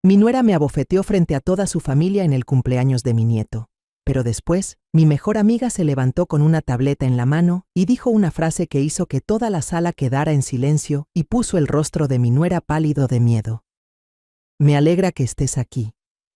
Mi nuera me abofeteó frente a toda su familia en el cumpleaños de mi nieto. Pero después, mi mejor amiga se levantó con una tableta en la mano y dijo una frase que hizo que toda la sala quedara en silencio y puso el rostro de mi nuera pálido de miedo. Me alegra que estés aquí.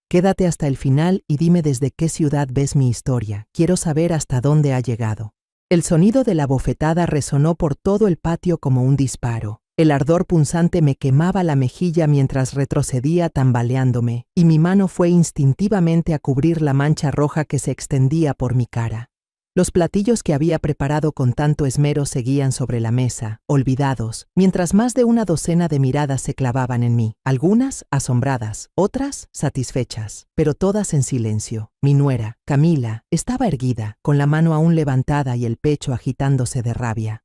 Quédate hasta el final y dime desde qué ciudad ves mi historia. Quiero saber hasta dónde ha llegado. El sonido de la bofetada resonó por todo el patio como un disparo. El ardor punzante me quemaba la mejilla mientras retrocedía tambaleándome, y mi mano fue instintivamente a cubrir la mancha roja que se extendía por mi cara. Los platillos que había preparado con tanto esmero seguían sobre la mesa, olvidados, mientras más de una docena de miradas se clavaban en mí, algunas asombradas, otras satisfechas, pero todas en silencio. Mi nuera, Camila, estaba erguida, con la mano aún levantada y el pecho agitándose de rabia.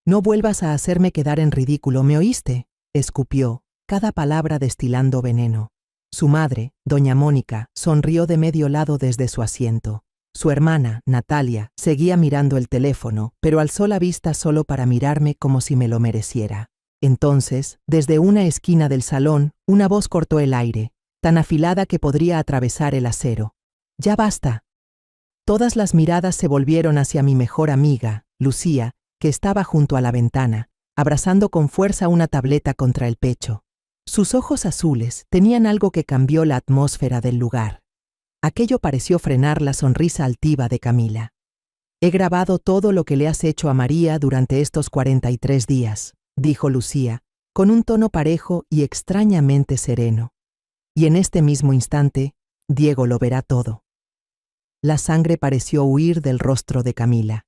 «No vuelvas a hacerme quedar en ridículo, ¿me oíste?», escupió, cada palabra destilando veneno. Su madre, doña Mónica, sonrió de medio lado desde su asiento. Su hermana, Natalia, seguía mirando el teléfono, pero alzó la vista solo para mirarme como si me lo mereciera. Entonces, desde una esquina del salón, una voz cortó el aire, tan afilada que podría atravesar el acero. «¡Ya basta!». Todas las miradas se volvieron hacia mi mejor amiga, Lucía, que estaba junto a la ventana, abrazando con fuerza una tableta contra el pecho. Sus ojos azules tenían algo que cambió la atmósfera del lugar. Aquello pareció frenar la sonrisa altiva de Camila. «He grabado todo lo que le has hecho a María durante estos 43 días», dijo Lucía, con un tono parejo y extrañamente sereno. «Y en este mismo instante, Diego lo verá todo». La sangre pareció huir del rostro de Camila.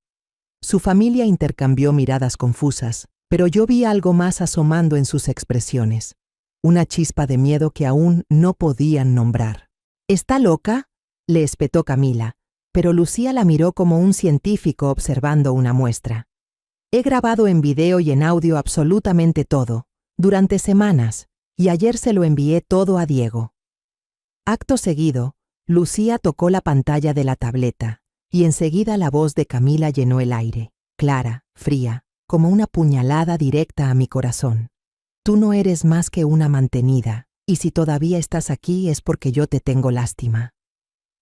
Su familia intercambió miradas confusas, pero yo vi algo más asomando en sus expresiones. Una chispa de miedo que aún no podían nombrar. «¿Está loca?», le espetó Camila, pero Lucía la miró como un científico observando una muestra. «He grabado en video y en audio absolutamente todo, durante semanas, y ayer se lo envié todo a Diego». Acto seguido, Lucía tocó la pantalla de la tableta, y enseguida la voz de Camila llenó el aire, clara, fría, como una puñalada directa a mi corazón. «Tú no eres más que una mantenida, y si todavía estás aquí es porque yo te tengo lástima».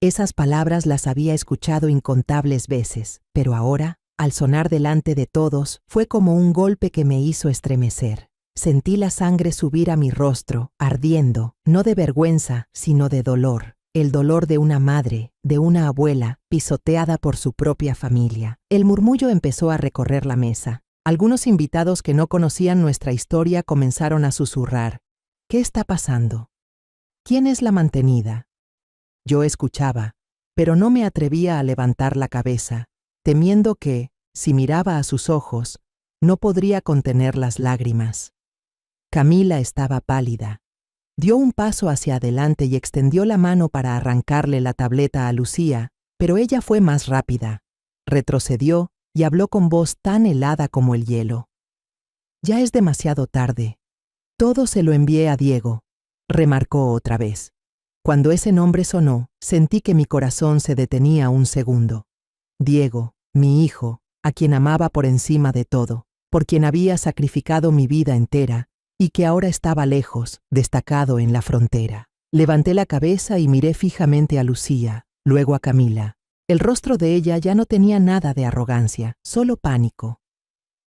Esas palabras las había escuchado incontables veces, pero ahora, al sonar delante de todos, fue como un golpe que me hizo estremecer. Sentí la sangre subir a mi rostro, ardiendo, no de vergüenza, sino de dolor. El dolor de una madre, de una abuela, pisoteada por su propia familia. El murmullo empezó a recorrer la mesa. Algunos invitados que no conocían nuestra historia comenzaron a susurrar. «¿Qué está pasando? ¿Quién es la mantenida?». Yo escuchaba, pero no me atrevía a levantar la cabeza, temiendo que, si miraba a sus ojos, no podría contener las lágrimas. Camila estaba pálida. Dio un paso hacia adelante y extendió la mano para arrancarle la tableta a Lucía, pero ella fue más rápida. Retrocedió y habló con voz tan helada como el hielo. «Ya es demasiado tarde. Todo se lo envié a Diego», remarcó otra vez. Cuando ese nombre sonó, sentí que mi corazón se detenía un segundo. Diego, mi hijo, a quien amaba por encima de todo, por quien había sacrificado mi vida entera, y que ahora estaba lejos, destacado en la frontera. Levanté la cabeza y miré fijamente a Lucía, luego a Camila. El rostro de ella ya no tenía nada de arrogancia, solo pánico.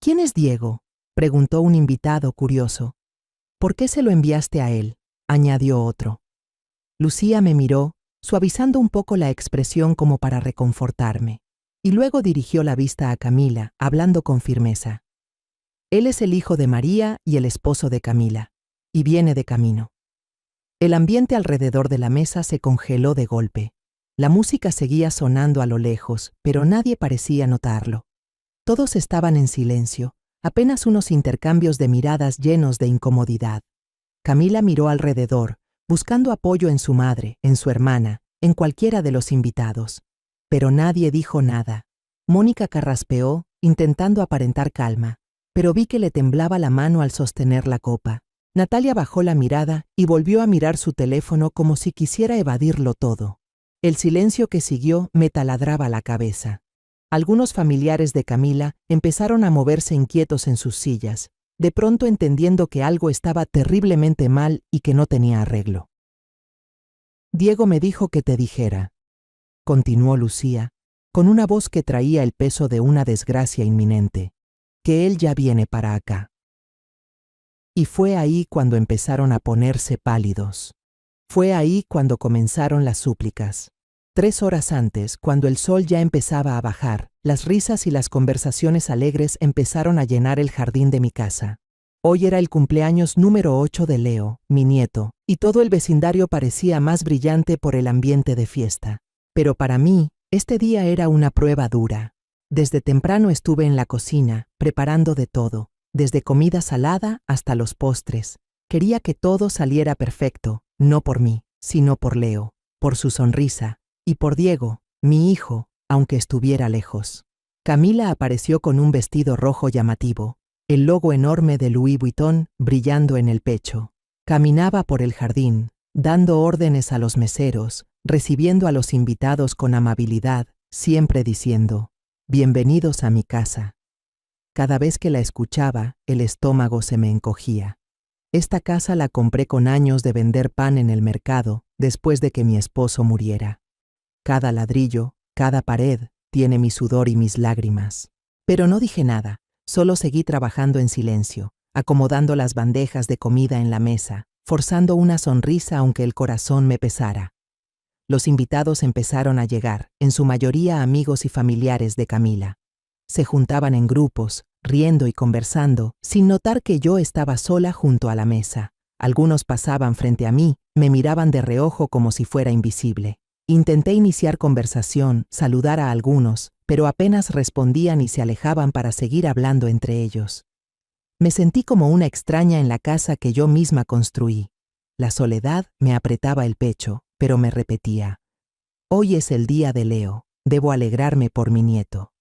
«¿Quién es Diego?», preguntó un invitado curioso. «¿Por qué se lo enviaste a él?», añadió otro. Lucía me miró, suavizando un poco la expresión como para reconfortarme, y luego dirigió la vista a Camila, hablando con firmeza. «Él es el hijo de María y el esposo de Camila, y viene de camino». El ambiente alrededor de la mesa se congeló de golpe. La música seguía sonando a lo lejos, pero nadie parecía notarlo. Todos estaban en silencio, apenas unos intercambios de miradas llenos de incomodidad. Camila miró alrededor, buscando apoyo en su madre, en su hermana, en cualquiera de los invitados. Pero nadie dijo nada. Mónica carraspeó, intentando aparentar calma, pero vi que le temblaba la mano al sostener la copa. Natalia bajó la mirada y volvió a mirar su teléfono como si quisiera evadirlo todo. El silencio que siguió me taladraba la cabeza. Algunos familiares de Camila empezaron a moverse inquietos en sus sillas, de pronto entendiendo que algo estaba terriblemente mal y que no tenía arreglo. Diego me dijo que te dijera, continuó Lucía, con una voz que traía el peso de una desgracia inminente, que él ya viene para acá. Y fue ahí cuando empezaron a ponerse pálidos. Fue ahí cuando comenzaron las súplicas. 3 horas antes, cuando el sol ya empezaba a bajar, las risas y las conversaciones alegres empezaron a llenar el jardín de mi casa. Hoy era el cumpleaños número 8 de Leo, mi nieto, y todo el vecindario parecía más brillante por el ambiente de fiesta. Pero para mí, este día era una prueba dura. Desde temprano estuve en la cocina, preparando de todo, desde comida salada hasta los postres. Quería que todo saliera perfecto, no por mí, sino por Leo, por su sonrisa, y por Diego, mi hijo, aunque estuviera lejos. Camila apareció con un vestido rojo llamativo, el logo enorme de Louis Vuitton brillando en el pecho. Caminaba por el jardín, dando órdenes a los meseros, recibiendo a los invitados con amabilidad, siempre diciendo, «Bienvenidos a mi casa». Cada vez que la escuchaba, el estómago se me encogía. Esta casa la compré con años de vender pan en el mercado, después de que mi esposo muriera. Cada ladrillo, cada pared, tiene mi sudor y mis lágrimas. Pero no dije nada, solo seguí trabajando en silencio, acomodando las bandejas de comida en la mesa, forzando una sonrisa aunque el corazón me pesara. Los invitados empezaron a llegar, en su mayoría amigos y familiares de Camila. Se juntaban en grupos, riendo y conversando, sin notar que yo estaba sola junto a la mesa. Algunos pasaban frente a mí, me miraban de reojo como si fuera invisible. Intenté iniciar conversación, saludar a algunos, pero apenas respondían y se alejaban para seguir hablando entre ellos. Me sentí como una extraña en la casa que yo misma construí. La soledad me apretaba el pecho, pero me repetía, «Hoy es el día de Leo, debo alegrarme por mi nieto».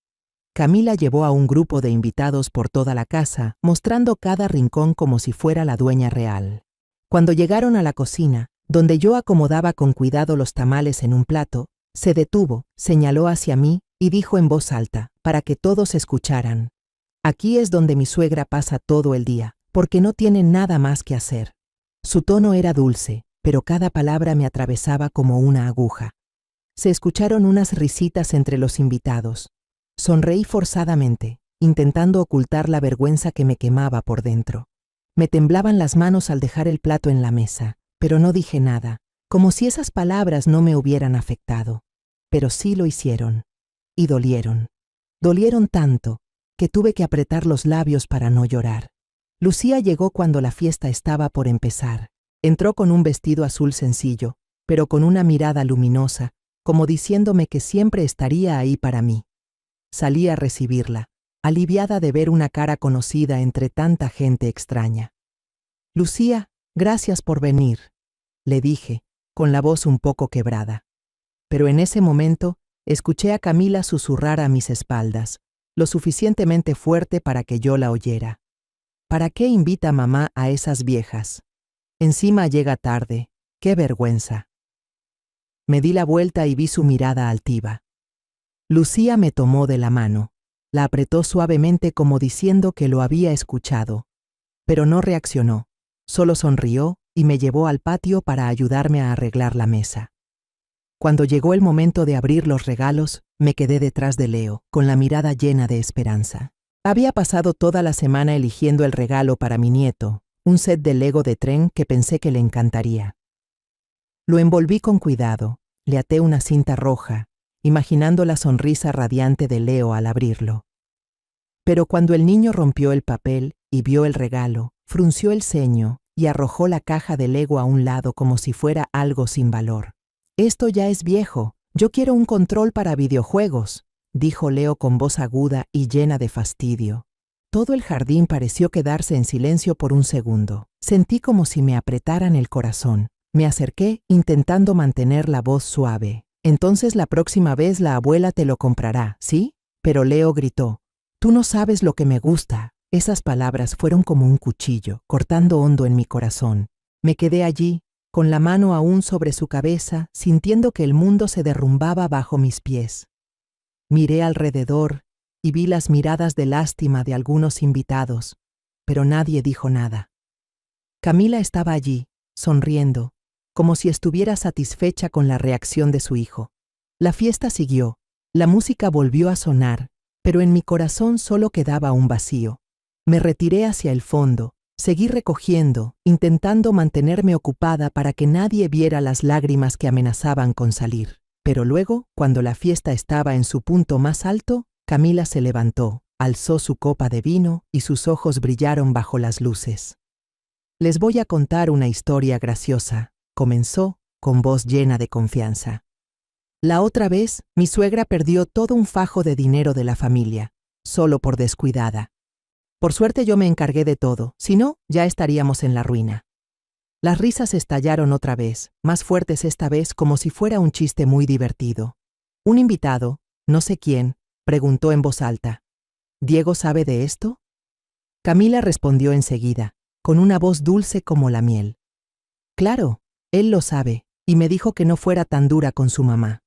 Camila llevó a un grupo de invitados por toda la casa, mostrando cada rincón como si fuera la dueña real. Cuando llegaron a la cocina, donde yo acomodaba con cuidado los tamales en un plato, se detuvo, señaló hacia mí y dijo en voz alta, para que todos escucharan, «Aquí es donde mi suegra pasa todo el día, porque no tiene nada más que hacer». Su tono era dulce, pero cada palabra me atravesaba como una aguja. Se escucharon unas risitas entre los invitados. Sonreí forzadamente, intentando ocultar la vergüenza que me quemaba por dentro. Me temblaban las manos al dejar el plato en la mesa, pero no dije nada, como si esas palabras no me hubieran afectado. Pero sí lo hicieron, y dolieron. Dolieron tanto, que tuve que apretar los labios para no llorar. Lucía llegó cuando la fiesta estaba por empezar. Entró con un vestido azul sencillo, pero con una mirada luminosa, como diciéndome que siempre estaría ahí para mí. Salí a recibirla, aliviada de ver una cara conocida entre tanta gente extraña. «Lucía, gracias por venir», le dije, con la voz un poco quebrada. Pero en ese momento, escuché a Camila susurrar a mis espaldas, lo suficientemente fuerte para que yo la oyera. «¿Para qué invita mamá a esas viejas? Encima llega tarde, qué vergüenza». Me di la vuelta y vi su mirada altiva. Lucía me tomó de la mano, la apretó suavemente como diciendo que lo había escuchado, pero no reaccionó, solo sonrió y me llevó al patio para ayudarme a arreglar la mesa. Cuando llegó el momento de abrir los regalos, me quedé detrás de Leo, con la mirada llena de esperanza. Había pasado toda la semana eligiendo el regalo para mi nieto, un set de Lego de tren que pensé que le encantaría. Lo envolví con cuidado, le até una cinta roja, imaginando la sonrisa radiante de Leo al abrirlo. Pero cuando el niño rompió el papel y vio el regalo, frunció el ceño y arrojó la caja de Lego a un lado como si fuera algo sin valor. «Esto ya es viejo, yo quiero un control para videojuegos», dijo Leo con voz aguda y llena de fastidio. Todo el jardín pareció quedarse en silencio por un segundo. Sentí como si me apretaran el corazón. Me acerqué, intentando mantener la voz suave. «Entonces la próxima vez la abuela te lo comprará, ¿sí?» Pero Leo gritó, «Tú no sabes lo que me gusta». Esas palabras fueron como un cuchillo, cortando hondo en mi corazón. Me quedé allí, con la mano aún sobre su cabeza, sintiendo que el mundo se derrumbaba bajo mis pies. Miré alrededor y vi las miradas de lástima de algunos invitados, pero nadie dijo nada. Camila estaba allí, sonriendo, como si estuviera satisfecha con la reacción de su hijo. La fiesta siguió, la música volvió a sonar, pero en mi corazón solo quedaba un vacío. Me retiré hacia el fondo, seguí recogiendo, intentando mantenerme ocupada para que nadie viera las lágrimas que amenazaban con salir. Pero luego, cuando la fiesta estaba en su punto más alto, Camila se levantó, alzó su copa de vino y sus ojos brillaron bajo las luces. Les voy a contar una historia graciosa, comenzó, con voz llena de confianza. La otra vez, mi suegra perdió todo un fajo de dinero de la familia, solo por descuidada. Por suerte yo me encargué de todo, si no, ya estaríamos en la ruina. Las risas estallaron otra vez, más fuertes esta vez como si fuera un chiste muy divertido. Un invitado, no sé quién, preguntó en voz alta: ¿Diego sabe de esto? Camila respondió enseguida, con una voz dulce como la miel. Claro, él lo sabe, y me dijo que no fuera tan dura con su mamá.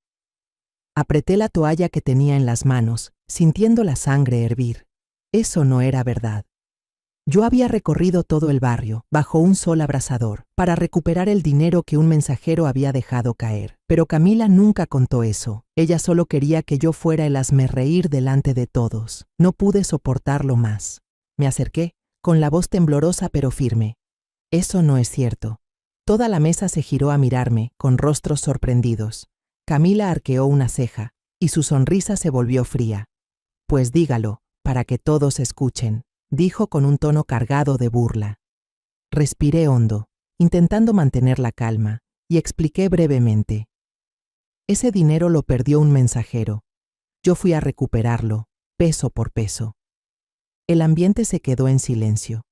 Apreté la toalla que tenía en las manos, sintiendo la sangre hervir. Eso no era verdad. Yo había recorrido todo el barrio, bajo un sol abrasador, para recuperar el dinero que un mensajero había dejado caer. Pero Camila nunca contó eso. Ella solo quería que yo fuera el hazmerreír delante de todos. No pude soportarlo más. Me acerqué, con la voz temblorosa pero firme. Eso no es cierto. Toda la mesa se giró a mirarme, con rostros sorprendidos. Camila arqueó una ceja, y su sonrisa se volvió fría. Pues dígalo, para que todos escuchen, dijo con un tono cargado de burla. Respiré hondo, intentando mantener la calma, y expliqué brevemente. Ese dinero lo perdió un mensajero. Yo fui a recuperarlo, peso por peso. El ambiente se quedó en silencio.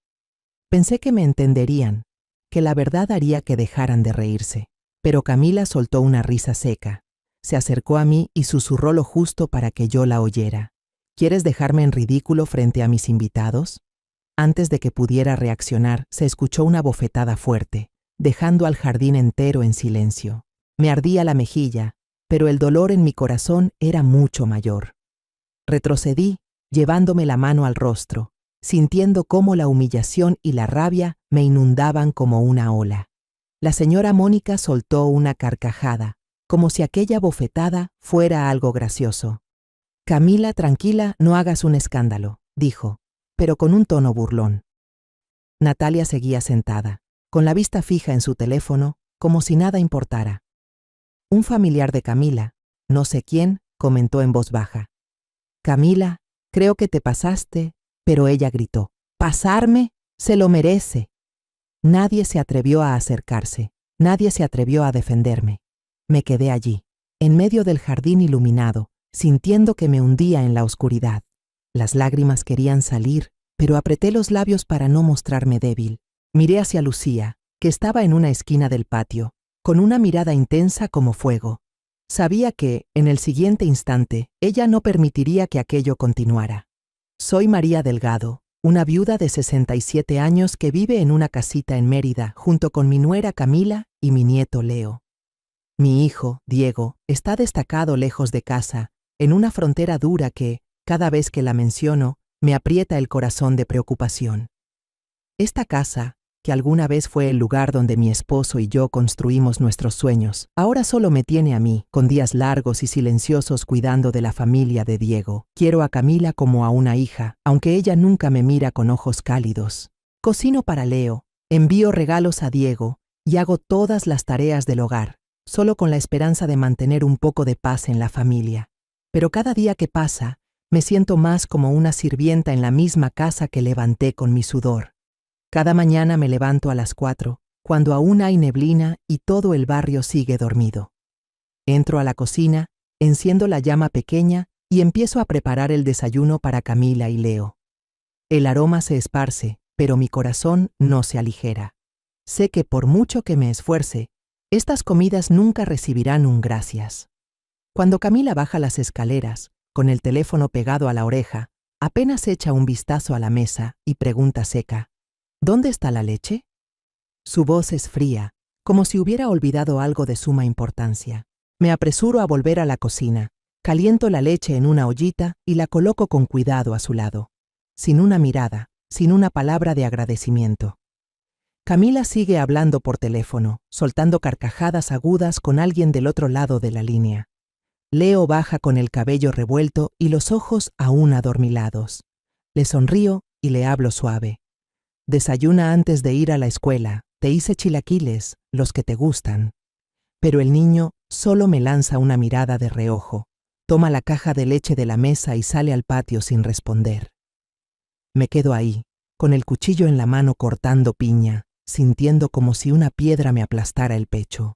Pensé que me entenderían, que la verdad haría que dejaran de reírse. Pero Camila soltó una risa seca. Se acercó a mí y susurró lo justo para que yo la oyera. ¿Quieres dejarme en ridículo frente a mis invitados? Antes de que pudiera reaccionar, se escuchó una bofetada fuerte, dejando al jardín entero en silencio. Me ardía la mejilla, pero el dolor en mi corazón era mucho mayor. Retrocedí, llevándome la mano al rostro, sintiendo cómo la humillación y la rabia me inundaban como una ola. La señora Mónica soltó una carcajada, como si aquella bofetada fuera algo gracioso. Camila, tranquila, no hagas un escándalo, dijo, pero con un tono burlón. Natalia seguía sentada, con la vista fija en su teléfono, como si nada importara. Un familiar de Camila, no sé quién, comentó en voz baja. Camila, creo que te pasaste, pero ella gritó. ¿Pasarme? Se lo merece. Nadie se atrevió a acercarse, nadie se atrevió a defenderme. Me quedé allí, en medio del jardín iluminado, sintiendo que me hundía en la oscuridad. Las lágrimas querían salir, pero apreté los labios para no mostrarme débil. Miré hacia Lucía, que estaba en una esquina del patio, con una mirada intensa como fuego. Sabía que, en el siguiente instante, ella no permitiría que aquello continuara. Soy María Delgado, una viuda de 67 años que vive en una casita en Mérida junto con mi nuera Camila y mi nieto Leo. Mi hijo, Diego, está destacado lejos de casa, en una frontera dura que, cada vez que la menciono, me aprieta el corazón de preocupación. Esta casa, que alguna vez fue el lugar donde mi esposo y yo construimos nuestros sueños, ahora solo me tiene a mí, con días largos y silenciosos cuidando de la familia de Diego. Quiero a Camila como a una hija, aunque ella nunca me mira con ojos cálidos. Cocino para Leo, envío regalos a Diego y hago todas las tareas del hogar, solo con la esperanza de mantener un poco de paz en la familia. Pero cada día que pasa, me siento más como una sirvienta en la misma casa que levanté con mi sudor. Cada mañana me levanto a las 4, cuando aún hay neblina y todo el barrio sigue dormido. Entro a la cocina, enciendo la llama pequeña y empiezo a preparar el desayuno para Camila y Leo. El aroma se esparce, pero mi corazón no se aligera. Sé que por mucho que me esfuerce, estas comidas nunca recibirán un gracias. Cuando Camila baja las escaleras, con el teléfono pegado a la oreja, apenas echa un vistazo a la mesa y pregunta seca: ¿Dónde está la leche? Su voz es fría, como si hubiera olvidado algo de suma importancia. Me apresuro a volver a la cocina, caliento la leche en una ollita y la coloco con cuidado a su lado. Sin una mirada, sin una palabra de agradecimiento. Camila sigue hablando por teléfono, soltando carcajadas agudas con alguien del otro lado de la línea. Leo baja con el cabello revuelto y los ojos aún adormilados. Le sonrío y le hablo suave. Desayuna antes de ir a la escuela. Te hice chilaquiles, los que te gustan. Pero el niño solo me lanza una mirada de reojo. Toma la caja de leche de la mesa y sale al patio sin responder. Me quedo ahí, con el cuchillo en la mano cortando piña, sintiendo como si una piedra me aplastara el pecho.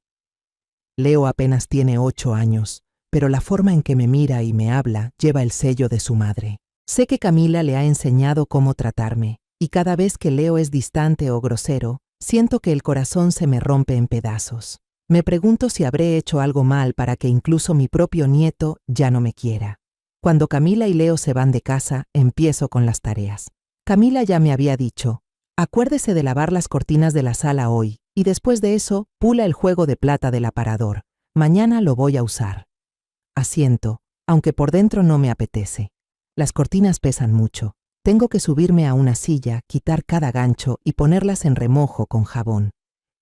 Leo apenas tiene 8 años, pero la forma en que me mira y me habla lleva el sello de su madre. Sé que Camila le ha enseñado cómo tratarme, y cada vez que Leo es distante o grosero, siento que el corazón se me rompe en pedazos. Me pregunto si habré hecho algo mal para que incluso mi propio nieto ya no me quiera. Cuando Camila y Leo se van de casa, empiezo con las tareas. Camila ya me había dicho, acuérdese de lavar las cortinas de la sala hoy, y después de eso, pula el juego de plata del aparador. Mañana lo voy a usar. Asiento, aunque por dentro no me apetece. Las cortinas pesan mucho. Tengo que subirme a una silla, quitar cada gancho y ponerlas en remojo con jabón.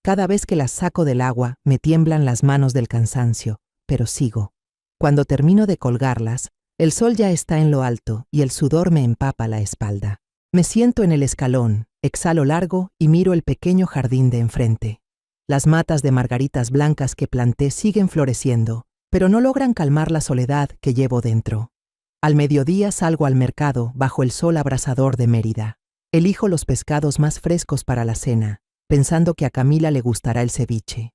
Cada vez que las saco del agua, me tiemblan las manos del cansancio, pero sigo. Cuando termino de colgarlas, el sol ya está en lo alto y el sudor me empapa la espalda. Me siento en el escalón, exhalo largo y miro el pequeño jardín de enfrente. Las matas de margaritas blancas que planté siguen floreciendo, pero no logran calmar la soledad que llevo dentro. Al mediodía salgo al mercado bajo el sol abrasador de Mérida. Elijo los pescados más frescos para la cena, pensando que a Camila le gustará el ceviche.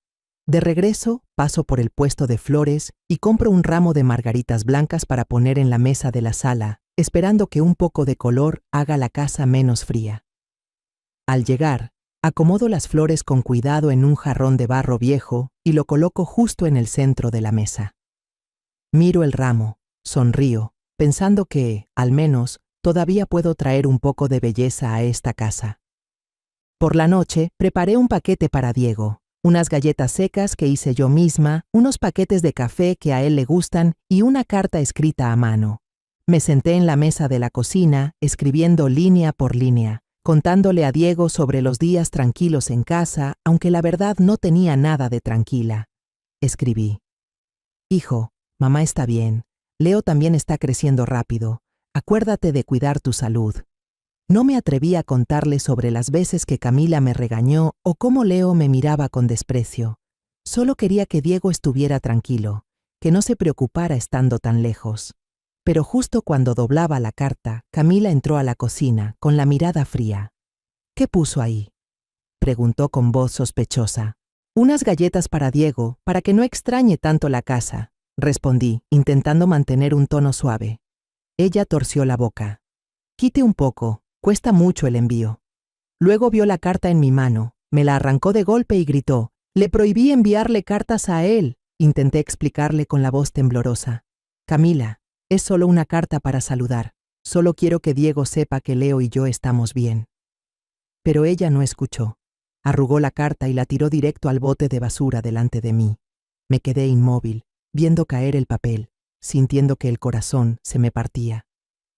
De regreso, paso por el puesto de flores y compro un ramo de margaritas blancas para poner en la mesa de la sala, esperando que un poco de color haga la casa menos fría. Al llegar, acomodo las flores con cuidado en un jarrón de barro viejo y lo coloco justo en el centro de la mesa. Miro el ramo, sonrío, pensando que, al menos, todavía puedo traer un poco de belleza a esta casa. Por la noche, preparé un paquete para Diego, unas galletas secas que hice yo misma, unos paquetes de café que a él le gustan y una carta escrita a mano. Me senté en la mesa de la cocina, escribiendo línea por línea, contándole a Diego sobre los días tranquilos en casa, aunque la verdad no tenía nada de tranquila. Escribí: Hijo, mamá está bien. Leo también está creciendo rápido. Acuérdate de cuidar tu salud. No me atreví a contarle sobre las veces que Camila me regañó o cómo Leo me miraba con desprecio. Solo quería que Diego estuviera tranquilo, que no se preocupara estando tan lejos. Pero justo cuando doblaba la carta, Camila entró a la cocina con la mirada fría. ¿Qué puso ahí?, preguntó con voz sospechosa. Unas galletas para Diego, para que no extrañe tanto la casa, respondí, intentando mantener un tono suave. Ella torció la boca. Quite un poco, cuesta mucho el envío. Luego vio la carta en mi mano, me la arrancó de golpe y gritó: le prohibí enviarle cartas a él. Intenté explicarle con la voz temblorosa. Camila, es solo una carta para saludar. Solo quiero que Diego sepa que Leo y yo estamos bien. Pero ella no escuchó. Arrugó la carta y la tiró directo al bote de basura delante de mí. Me quedé inmóvil, viendo caer el papel, sintiendo que el corazón se me partía.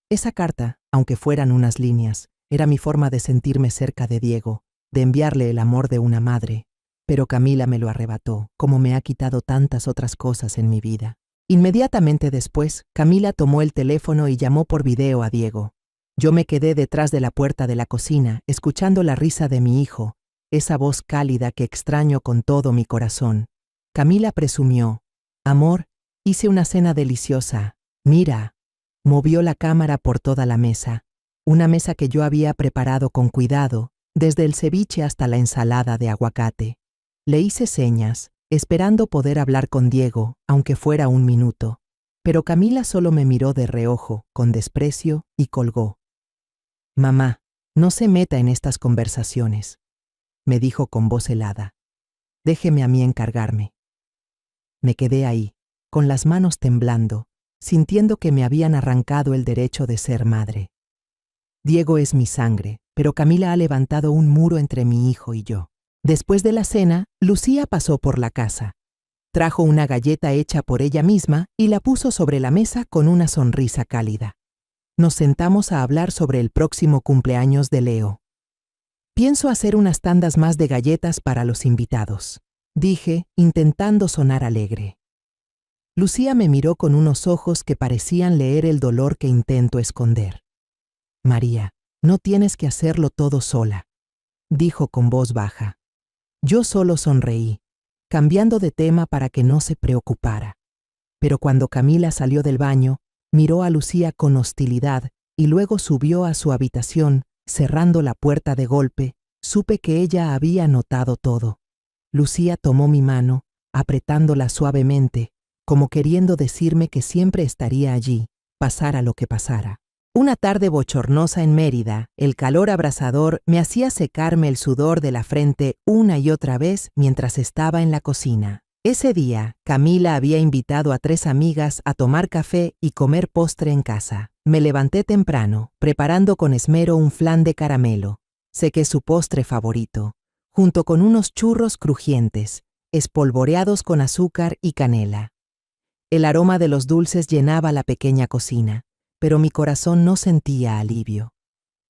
Esa carta, aunque fueran unas líneas, era mi forma de sentirme cerca de Diego, de enviarle el amor de una madre. Pero Camila me lo arrebató, como me ha quitado tantas otras cosas en mi vida. Inmediatamente después, Camila tomó el teléfono y llamó por video a Diego. Yo me quedé detrás de la puerta de la cocina, escuchando la risa de mi hijo, esa voz cálida que extraño con todo mi corazón. Camila presumió: amor, hice una cena deliciosa. Mira. Movió la cámara por toda la mesa, una mesa que yo había preparado con cuidado, desde el ceviche hasta la ensalada de aguacate. Le hice señas, esperando poder hablar con Diego, aunque fuera un minuto. Pero Camila solo me miró de reojo, con desprecio, y colgó. Mamá, no se meta en estas conversaciones, me dijo con voz helada. Déjeme a mí encargarme. Me quedé ahí, con las manos temblando, sintiendo que me habían arrancado el derecho de ser madre. Diego es mi sangre, pero Camila ha levantado un muro entre mi hijo y yo. Después de la cena, Lucía pasó por la casa. Trajo una galleta hecha por ella misma y la puso sobre la mesa con una sonrisa cálida. Nos sentamos a hablar sobre el próximo cumpleaños de Leo. Pienso hacer unas tandas más de galletas para los invitados, dije, intentando sonar alegre. Lucía me miró con unos ojos que parecían leer el dolor que intento esconder. María, no tienes que hacerlo todo sola, dijo con voz baja. Yo solo sonreí, cambiando de tema para que no se preocupara. Pero cuando Camila salió del baño, miró a Lucía con hostilidad y luego subió a su habitación, cerrando la puerta de golpe. Supe que ella había notado todo. Lucía tomó mi mano, apretándola suavemente, como queriendo decirme que siempre estaría allí, pasara lo que pasara. Una tarde bochornosa en Mérida, el calor abrasador me hacía secarme el sudor de la frente una y otra vez mientras estaba en la cocina. Ese día, Camila había invitado a 3 amigas a tomar café y comer postre en casa. Me levanté temprano, preparando con esmero un flan de caramelo. Sequé su postre favorito, junto con unos churros crujientes, espolvoreados con azúcar y canela. El aroma de los dulces llenaba la pequeña cocina, pero mi corazón no sentía alivio.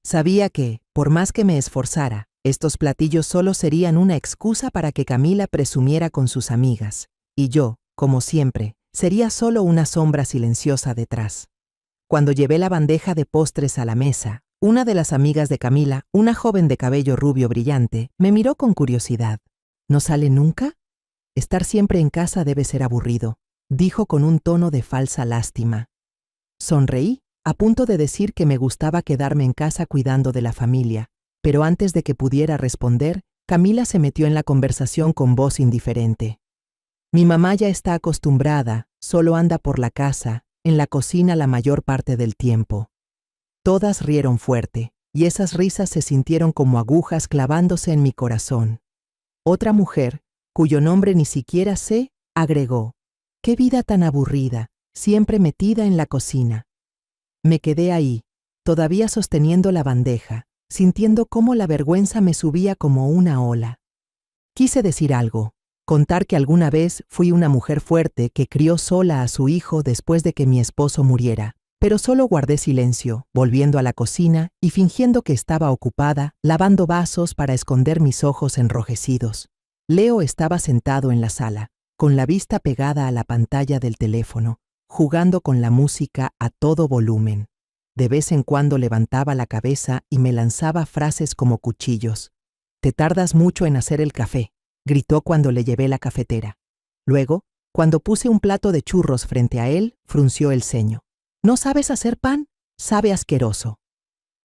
Sabía que, por más que me esforzara, estos platillos solo serían una excusa para que Camila presumiera con sus amigas, y yo, como siempre, sería solo una sombra silenciosa detrás. Cuando llevé la bandeja de postres a la mesa, una de las amigas de Camila, una joven de cabello rubio brillante, me miró con curiosidad. ¿No sale nunca? Estar siempre en casa debe ser aburrido, dijo con un tono de falsa lástima. Sonreí, a punto de decir que me gustaba quedarme en casa cuidando de la familia, pero antes de que pudiera responder, Camila se metió en la conversación con voz indiferente. Mi mamá ya está acostumbrada, solo anda por la casa, en la cocina la mayor parte del tiempo. Todas rieron fuerte, y esas risas se sintieron como agujas clavándose en mi corazón. Otra mujer, cuyo nombre ni siquiera sé, agregó: «¡Qué vida tan aburrida, siempre metida en la cocina!». Me quedé ahí, todavía sosteniendo la bandeja, sintiendo cómo la vergüenza me subía como una ola. Quise decir algo, contar que alguna vez fui una mujer fuerte que crió sola a su hijo después de que mi esposo muriera. Pero solo guardé silencio, volviendo a la cocina y fingiendo que estaba ocupada, lavando vasos para esconder mis ojos enrojecidos. Leo estaba sentado en la sala, con la vista pegada a la pantalla del teléfono, jugando con la música a todo volumen. De vez en cuando levantaba la cabeza y me lanzaba frases como cuchillos. «Te tardas mucho en hacer el café», gritó cuando le llevé la cafetera. Luego, cuando puse un plato de churros frente a él, frunció el ceño. «¿No sabes hacer pan? Sabe asqueroso».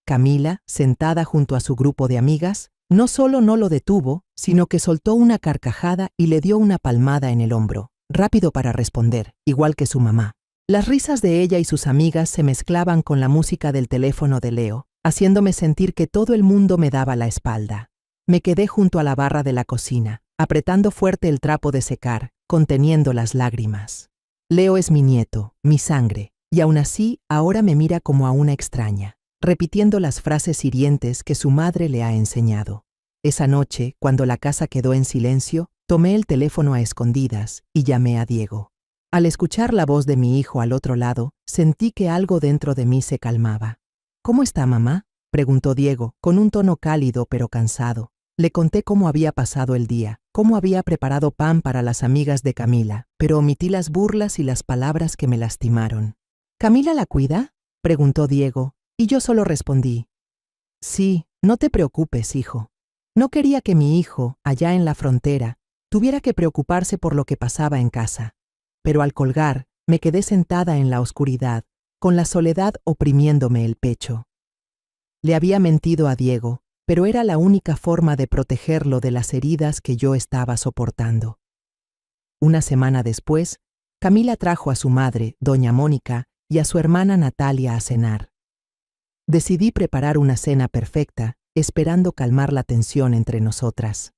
Camila, sentada junto a su grupo de amigas, no solo no lo detuvo, sino que soltó una carcajada y le dio una palmada en el hombro, rápido para responder, igual que su mamá. Las risas de ella y sus amigas se mezclaban con la música del teléfono de Leo, haciéndome sentir que todo el mundo me daba la espalda. Me quedé junto a la barra de la cocina, apretando fuerte el trapo de secar, conteniendo las lágrimas. Leo es mi nieto, mi sangre. Y aún así, ahora me mira como a una extraña, repitiendo las frases hirientes que su madre le ha enseñado. Esa noche, cuando la casa quedó en silencio, tomé el teléfono a escondidas y llamé a Diego. Al escuchar la voz de mi hijo al otro lado, sentí que algo dentro de mí se calmaba. «¿Cómo está, mamá?», preguntó Diego, con un tono cálido pero cansado. Le conté cómo había pasado el día, cómo había preparado pan para las amigas de Camila, pero omití las burlas y las palabras que me lastimaron. «¿Camila la cuida?», preguntó Diego, y yo solo respondí: «Sí, no te preocupes, hijo». No quería que mi hijo, allá en la frontera, tuviera que preocuparse por lo que pasaba en casa. Pero al colgar, me quedé sentada en la oscuridad, con la soledad oprimiéndome el pecho. Le había mentido a Diego, pero era la única forma de protegerlo de las heridas que yo estaba soportando. Una semana después, Camila trajo a su madre, doña Mónica, y a su hermana Natalia a cenar. Decidí preparar una cena perfecta, esperando calmar la tensión entre nosotras.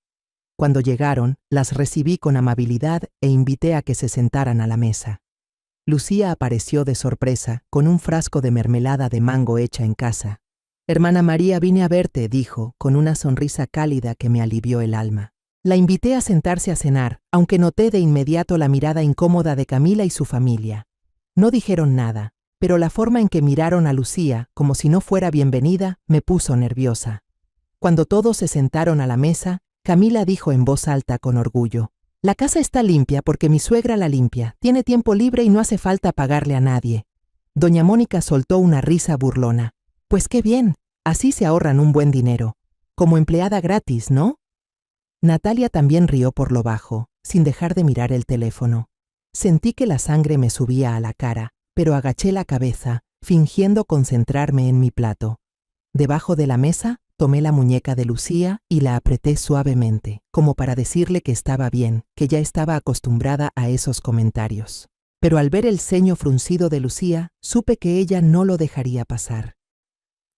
Cuando llegaron, las recibí con amabilidad e invité a que se sentaran a la mesa. Lucía apareció de sorpresa, con un frasco de mermelada de mango hecha en casa. «Hermana María, vine a verte», dijo, con una sonrisa cálida que me alivió el alma. La invité a sentarse a cenar, aunque noté de inmediato la mirada incómoda de Camila y su familia. No dijeron nada, pero la forma en que miraron a Lucía, como si no fuera bienvenida, me puso nerviosa. Cuando todos se sentaron a la mesa, Camila dijo en voz alta con orgullo: «La casa está limpia porque mi suegra la limpia, tiene tiempo libre y no hace falta pagarle a nadie». Doña Mónica soltó una risa burlona. «Pues qué bien, así se ahorran un buen dinero. Como empleada gratis, ¿no?». Natalia también rió por lo bajo, sin dejar de mirar el teléfono. Sentí que la sangre me subía a la cara, pero agaché la cabeza, fingiendo concentrarme en mi plato. Debajo de la mesa, tomé la muñeca de Lucía y la apreté suavemente, como para decirle que estaba bien, que ya estaba acostumbrada a esos comentarios. Pero al ver el ceño fruncido de Lucía, supe que ella no lo dejaría pasar.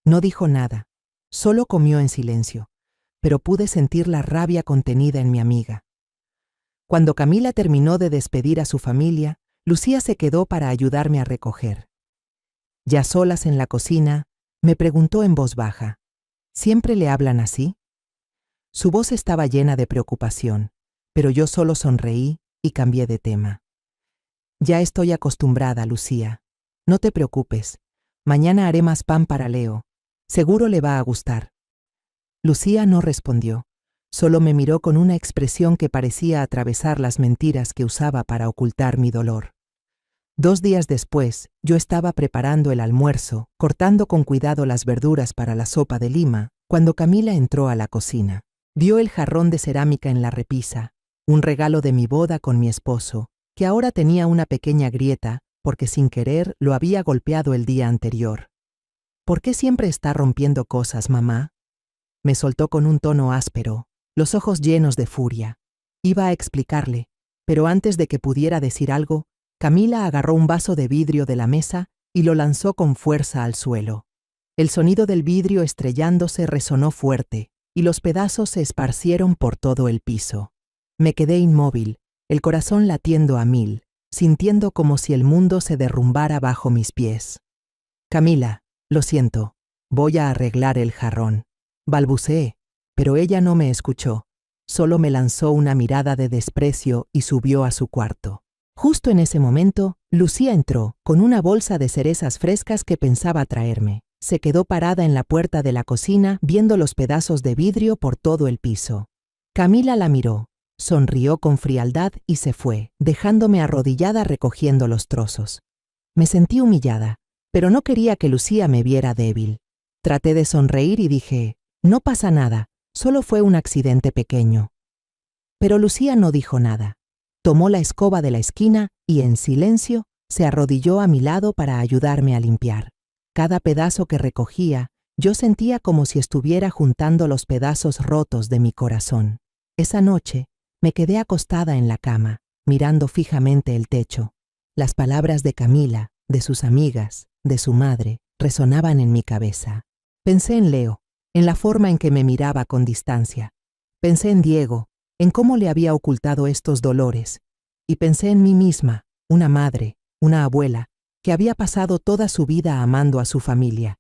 No dijo nada, solo comió en silencio, pero pude sentir la rabia contenida en mi amiga. Cuando Camila terminó de despedir a su familia, Lucía se quedó para ayudarme a recoger. Ya solas en la cocina, me preguntó en voz baja: ¿siempre le hablan así? Su voz estaba llena de preocupación, pero yo solo sonreí y cambié de tema. Ya estoy acostumbrada, Lucía. No te preocupes. Mañana haré más pan para Leo. Seguro le va a gustar. Lucía no respondió. Solo me miró con una expresión que parecía atravesar las mentiras que usaba para ocultar mi dolor. 2 días después, yo estaba preparando el almuerzo, cortando con cuidado las verduras para la sopa de lima, cuando Camila entró a la cocina. Vio el jarrón de cerámica en la repisa, un regalo de mi boda con mi esposo, que ahora tenía una pequeña grieta porque sin querer lo había golpeado el día anterior. «¿Por qué siempre está rompiendo cosas, mamá?», me soltó con un tono áspero, los ojos llenos de furia. Iba a explicarle, pero antes de que pudiera decir algo, Camila agarró un vaso de vidrio de la mesa y lo lanzó con fuerza al suelo. El sonido del vidrio estrellándose resonó fuerte y los pedazos se esparcieron por todo el piso. Me quedé inmóvil, el corazón latiendo a 1000, sintiendo como si el mundo se derrumbara bajo mis pies. «Camila, lo siento, voy a arreglar el jarrón», balbuceé, pero ella no me escuchó, solo me lanzó una mirada de desprecio y subió a su cuarto. Justo en ese momento, Lucía entró con una bolsa de cerezas frescas que pensaba traerme. Se quedó parada en la puerta de la cocina viendo los pedazos de vidrio por todo el piso. Camila la miró, sonrió con frialdad y se fue, dejándome arrodillada recogiendo los trozos. Me sentí humillada, pero no quería que Lucía me viera débil. Traté de sonreír y dije: «No pasa nada, solo fue un accidente pequeño». Pero Lucía no dijo nada. Tomó la escoba de la esquina y, en silencio, se arrodilló a mi lado para ayudarme a limpiar. Cada pedazo que recogía, yo sentía como si estuviera juntando los pedazos rotos de mi corazón. Esa noche, me quedé acostada en la cama, mirando fijamente el techo. Las palabras de Camila, de sus amigas, de su madre, resonaban en mi cabeza. Pensé en Leo, en la forma en que me miraba con distancia. Pensé en Diego, en cómo le había ocultado estos dolores. Y pensé en mí misma, una madre, una abuela, que había pasado toda su vida amando a su familia,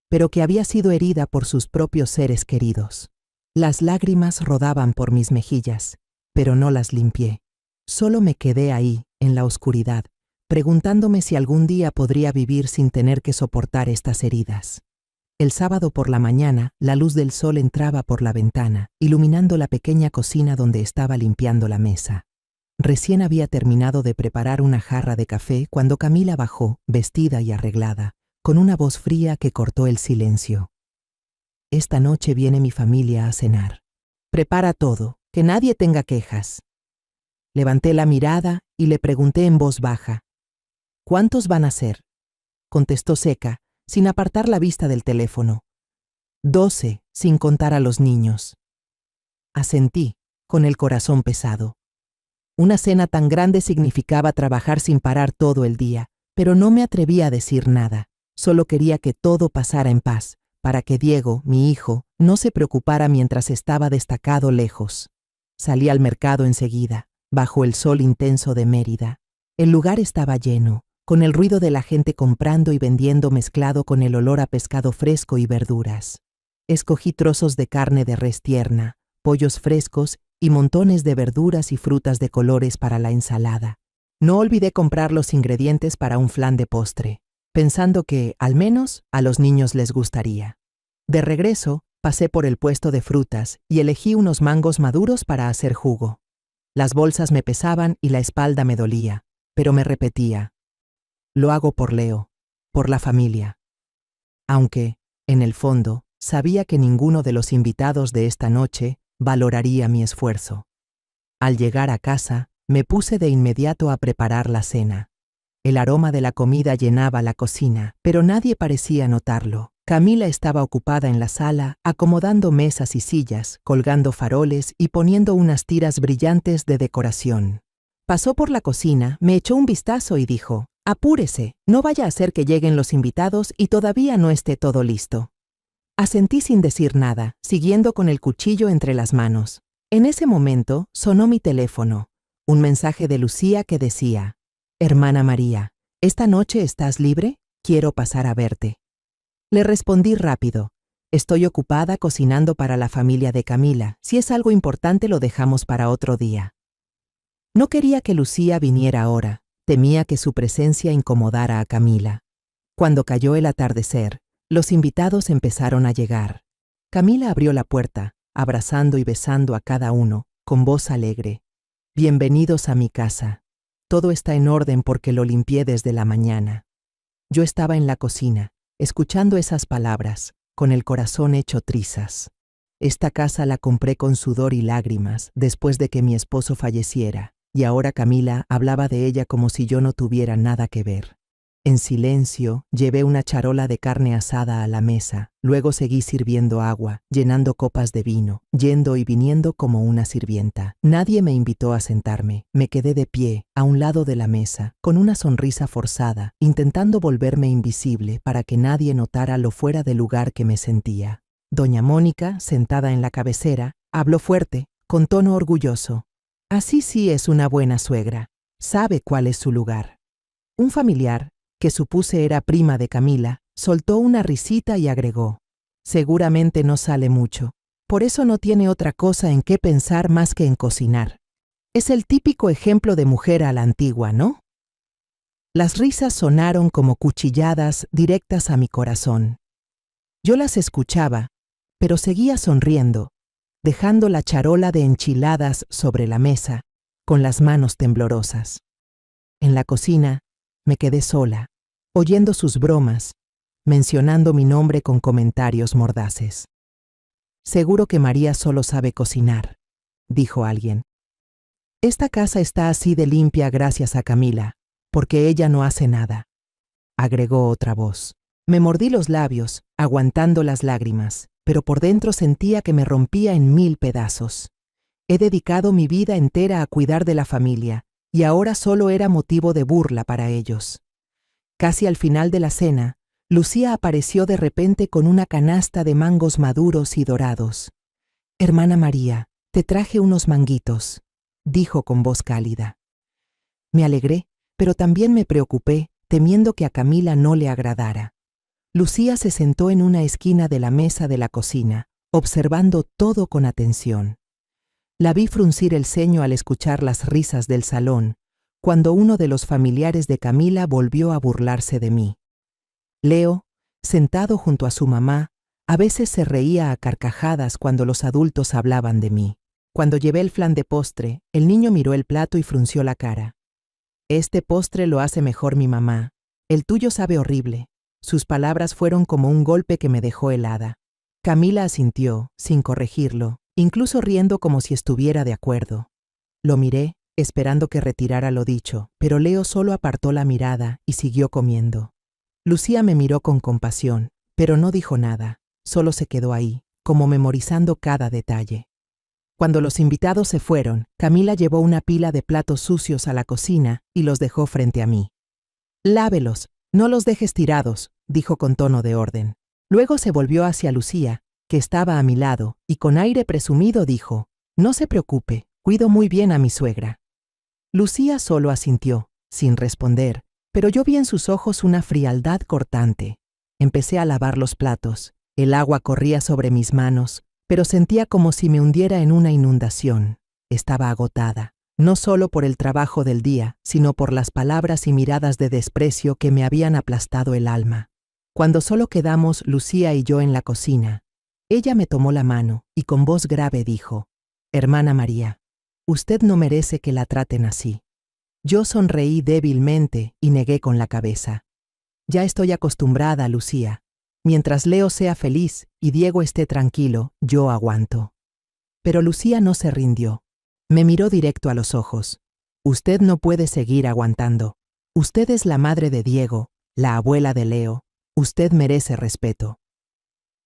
pero que había sido herida por sus propios seres queridos. Las lágrimas rodaban por mis mejillas, pero no las limpié. Solo me quedé ahí, en la oscuridad, preguntándome si algún día podría vivir sin tener que soportar estas heridas. El sábado por la mañana, la luz del sol entraba por la ventana, iluminando la pequeña cocina donde estaba limpiando la mesa. Recién había terminado de preparar una jarra de café cuando Camila bajó, vestida y arreglada, con una voz fría que cortó el silencio. «Esta noche viene mi familia a cenar. Prepara todo, que nadie tenga quejas». Levanté la mirada y le pregunté en voz baja: «¿Cuántos van a ser?». Contestó seca, sin apartar la vista del teléfono: 12, sin contar a los niños. Asentí, con el corazón pesado. Una cena tan grande significaba trabajar sin parar todo el día, pero no me atreví a decir nada. Solo quería que todo pasara en paz, para que Diego, mi hijo, no se preocupara mientras estaba destacado lejos. Salí al mercado enseguida, bajo el sol intenso de Mérida. El lugar estaba lleno, con el ruido de la gente comprando y vendiendo mezclado con el olor a pescado fresco y verduras. Escogí trozos de carne de res tierna, pollos frescos y montones de verduras y frutas de colores para la ensalada. No olvidé comprar los ingredientes para un flan de postre. pensando que, al menos, a los niños les gustaría. De regreso, pasé por el puesto de frutas y elegí unos mangos maduros para hacer jugo. Las bolsas me pesaban y la espalda me dolía, pero me repetía: lo hago por Leo, por la familia. Aunque, en el fondo, sabía que ninguno de los invitados de esta noche valoraría mi esfuerzo. Al llegar a casa, me puse de inmediato a preparar la cena. El aroma de la comida llenaba la cocina, pero nadie parecía notarlo. Camila estaba ocupada en la sala, acomodando mesas y sillas, colgando faroles y poniendo unas tiras brillantes de decoración. Pasó por la cocina, me echó un vistazo y dijo: «Apúrese, no vaya a ser que lleguen los invitados y todavía no esté todo listo». Asentí sin decir nada, siguiendo con el cuchillo entre las manos. En ese momento sonó mi teléfono, un mensaje de Lucía que decía: «Hermana María, ¿esta noche estás libre? Quiero pasar a verte». Le respondí rápido: «Estoy ocupada cocinando para la familia de Camila. Si es algo importante lo dejamos para otro día». No quería que Lucía viniera ahora, temía que su presencia incomodara a Camila. Cuando cayó el atardecer, los invitados empezaron a llegar. Camila abrió la puerta, abrazando y besando a cada uno, con voz alegre: «Bienvenidos a mi casa. Todo está en orden porque lo limpié desde la mañana». Yo estaba en la cocina, escuchando esas palabras, con el corazón hecho trizas. Esta casa la compré con sudor y lágrimas después de que mi esposo falleciera, y ahora Camila hablaba de ella como si yo no tuviera nada que ver. En silencio, llevé una charola de carne asada a la mesa, luego seguí sirviendo agua, llenando copas de vino, yendo y viniendo como una sirvienta. Nadie me invitó a sentarme, me quedé de pie, a un lado de la mesa, con una sonrisa forzada, intentando volverme invisible para que nadie notara lo fuera de lugar que me sentía. Doña Mónica, sentada en la cabecera, habló fuerte, con tono orgulloso: «Así sí es una buena suegra, sabe cuál es su lugar». Un familiar, que supuse era prima de Camila, soltó una risita y agregó: «Seguramente no sale mucho, por eso no tiene otra cosa en qué pensar más que en cocinar. Es el típico ejemplo de mujer a la antigua, ¿no?». Las risas sonaron como cuchilladas directas a mi corazón. Yo las escuchaba, pero seguía sonriendo, dejando la charola de enchiladas sobre la mesa, con las manos temblorosas. En la cocina, me quedé sola, oyendo sus bromas, mencionando mi nombre con comentarios mordaces. «Seguro que María solo sabe cocinar», dijo alguien. «Esta casa está así de limpia gracias a Camila, porque ella no hace nada», agregó otra voz. Me mordí los labios, aguantando las lágrimas, pero por dentro sentía que me rompía en 1000 pedazos. He dedicado mi vida entera a cuidar de la familia, y ahora solo era motivo de burla para ellos. Casi al final de la cena, Lucía apareció de repente con una canasta de mangos maduros y dorados. «Hermana María, te traje unos manguitos», dijo con voz cálida. Me alegré, pero también me preocupé, temiendo que a Camila no le agradara. Lucía se sentó en una esquina de la mesa de la cocina, observando todo con atención. La vi fruncir el ceño al escuchar las risas del salón, cuando uno de los familiares de Camila volvió a burlarse de mí. Leo, sentado junto a su mamá, a veces se reía a carcajadas cuando los adultos hablaban de mí. Cuando llevé el flan de postre, el niño miró el plato y frunció la cara. «Este postre lo hace mejor mi mamá. El tuyo sabe horrible». Sus palabras fueron como un golpe que me dejó helada. Camila asintió, sin corregirlo, incluso riendo como si estuviera de acuerdo. Lo miré, esperando que retirara lo dicho, pero Leo solo apartó la mirada y siguió comiendo. Lucía me miró con compasión, pero no dijo nada, solo se quedó ahí, como memorizando cada detalle. Cuando los invitados se fueron, Camila llevó una pila de platos sucios a la cocina y los dejó frente a mí. «Lávelos, no los dejes tirados», dijo con tono de orden. Luego se volvió hacia Lucía, que estaba a mi lado, y con aire presumido dijo: «No se preocupe, cuido muy bien a mi suegra». Lucía solo asintió, sin responder, pero yo vi en sus ojos una frialdad cortante. Empecé a lavar los platos. El agua corría sobre mis manos, pero sentía como si me hundiera en una inundación. Estaba agotada. no solo por el trabajo del día, sino por las palabras y miradas de desprecio que me habían aplastado el alma. Cuando solo quedamos Lucía y yo en la cocina, ella me tomó la mano y con voz grave dijo: «Hermana María, usted no merece que la traten así». Yo sonreí débilmente y negué con la cabeza. «Ya estoy acostumbrada, Lucía. Mientras Leo sea feliz y Diego esté tranquilo, yo aguanto». Pero Lucía no se rindió. Me miró directo a los ojos. «Usted no puede seguir aguantando. Usted es la madre de Diego, la abuela de Leo. Usted merece respeto».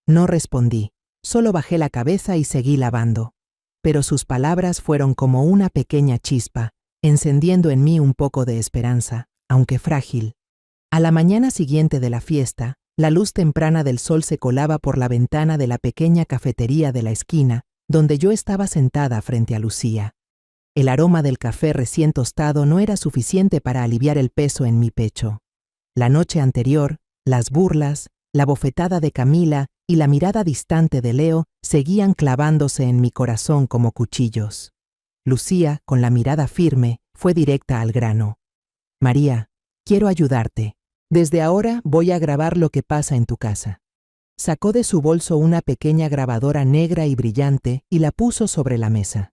No respondí, solo bajé la cabeza y seguí lavando. Pero sus palabras fueron como una pequeña chispa, encendiendo en mí un poco de esperanza, aunque frágil. A la mañana siguiente de la fiesta, la luz temprana del sol se colaba por la ventana de la pequeña cafetería de la esquina, donde yo estaba sentada frente a Lucía. El aroma del café recién tostado no era suficiente para aliviar el peso en mi pecho. La noche anterior, las burlas, la bofetada de Camila y la mirada distante de Leo seguían clavándose en mi corazón como cuchillos. Lucía, con la mirada firme, fue directa al grano. «María, quiero ayudarte. Desde ahora voy a grabar lo que pasa en tu casa». Sacó de su bolso una pequeña grabadora negra y brillante y la puso sobre la mesa.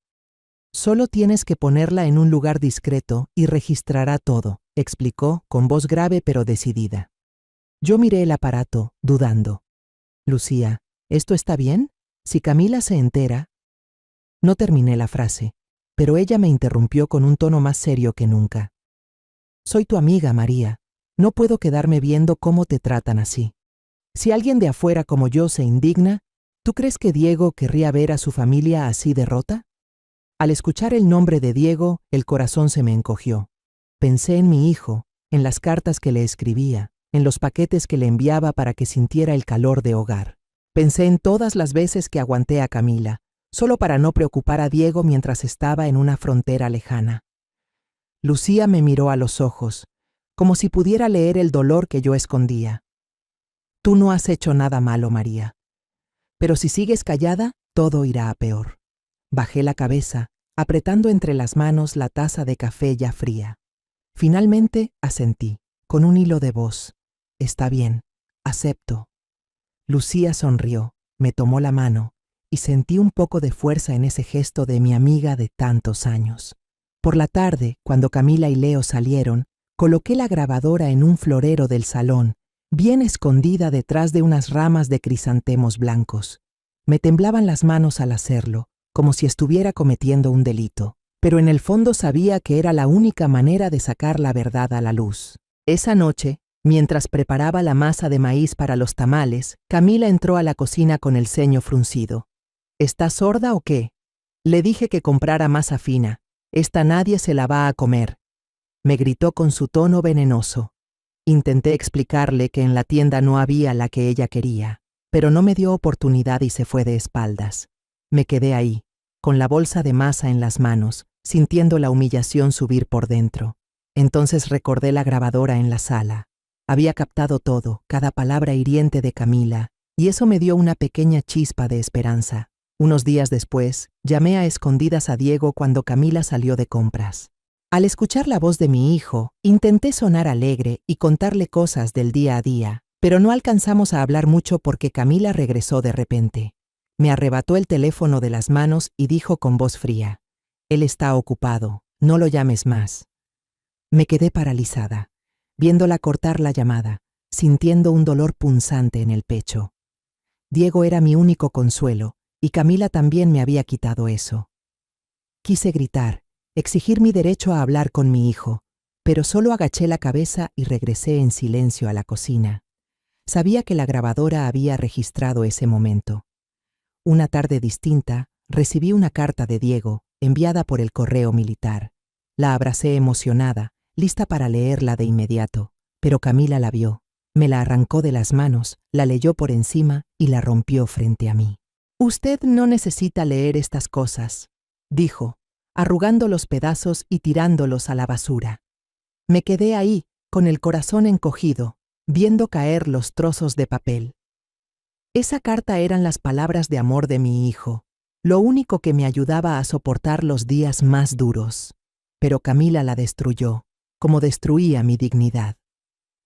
«Solo tienes que ponerla en un lugar discreto y registrará todo», explicó con voz grave pero decidida. Yo miré el aparato, dudando. «Lucía, ¿esto está bien? Si Camila se entera...». No terminé la frase, pero ella me interrumpió con un tono más serio que nunca. «Soy tu amiga, María. No puedo quedarme viendo cómo te tratan así. Si alguien de afuera como yo se indigna, ¿tú crees que Diego querría ver a su familia así de rota?». Al escuchar el nombre de Diego, el corazón se me encogió. Pensé en mi hijo, en las cartas que le escribía, en los paquetes que le enviaba para que sintiera el calor de hogar. Pensé en todas las veces que aguanté a Camila, solo para no preocupar a Diego mientras estaba en una frontera lejana. Lucía me miró a los ojos, como si pudiera leer el dolor que yo escondía. «Tú no has hecho nada malo, María. Pero si sigues callada, todo irá a peor». Bajé la cabeza, apretando entre las manos la taza de café ya fría. Finalmente asentí, con un hilo de voz: «Está bien, acepto». Lucía sonrió, me tomó la mano, y sentí un poco de fuerza en ese gesto de mi amiga de tantos años. Por la tarde, cuando Camila y Leo salieron, coloqué la grabadora en un florero del salón, bien escondida detrás de unas ramas de crisantemos blancos. Me temblaban las manos al hacerlo, como si estuviera cometiendo un delito, pero en el fondo sabía que era la única manera de sacar la verdad a la luz. Esa noche, mientras preparaba la masa de maíz para los tamales, Camila entró a la cocina con el ceño fruncido. «¿Estás sorda o qué? Le dije que comprara masa fina. Esta nadie se la va a comer», me gritó con su tono venenoso. Intenté explicarle que en la tienda no había la que ella quería, pero no me dio oportunidad y se fue de espaldas. Me quedé ahí, con la bolsa de masa en las manos, sintiendo la humillación subir por dentro. Entonces recordé la grabadora en la sala. Había captado todo, cada palabra hiriente de Camila, y eso me dio una pequeña chispa de esperanza. Unos días después, llamé a escondidas a Diego cuando Camila salió de compras. Al escuchar la voz de mi hijo, intenté sonar alegre y contarle cosas del día a día, pero no alcanzamos a hablar mucho porque Camila regresó de repente. Me arrebató el teléfono de las manos y dijo con voz fría: «Él está ocupado, no lo llames más». Me quedé paralizada, viéndola cortar la llamada, sintiendo un dolor punzante en el pecho. Diego era mi único consuelo, y Camila también me había quitado eso. Quise gritar, exigir mi derecho a hablar con mi hijo, pero solo agaché la cabeza y regresé en silencio a la cocina. Sabía que la grabadora había registrado ese momento. Una tarde distinta, recibí una carta de Diego, enviada por el correo militar. La abracé emocionada, lista para leerla de inmediato, pero Camila la vio, me la arrancó de las manos, la leyó por encima y la rompió frente a mí. «Usted no necesita leer estas cosas», dijo, arrugando los pedazos y tirándolos a la basura. Me quedé ahí, con el corazón encogido, viendo caer los trozos de papel. Esa carta eran las palabras de amor de mi hijo, lo único que me ayudaba a soportar los días más duros. pero Camila la destruyó, como destruía mi dignidad.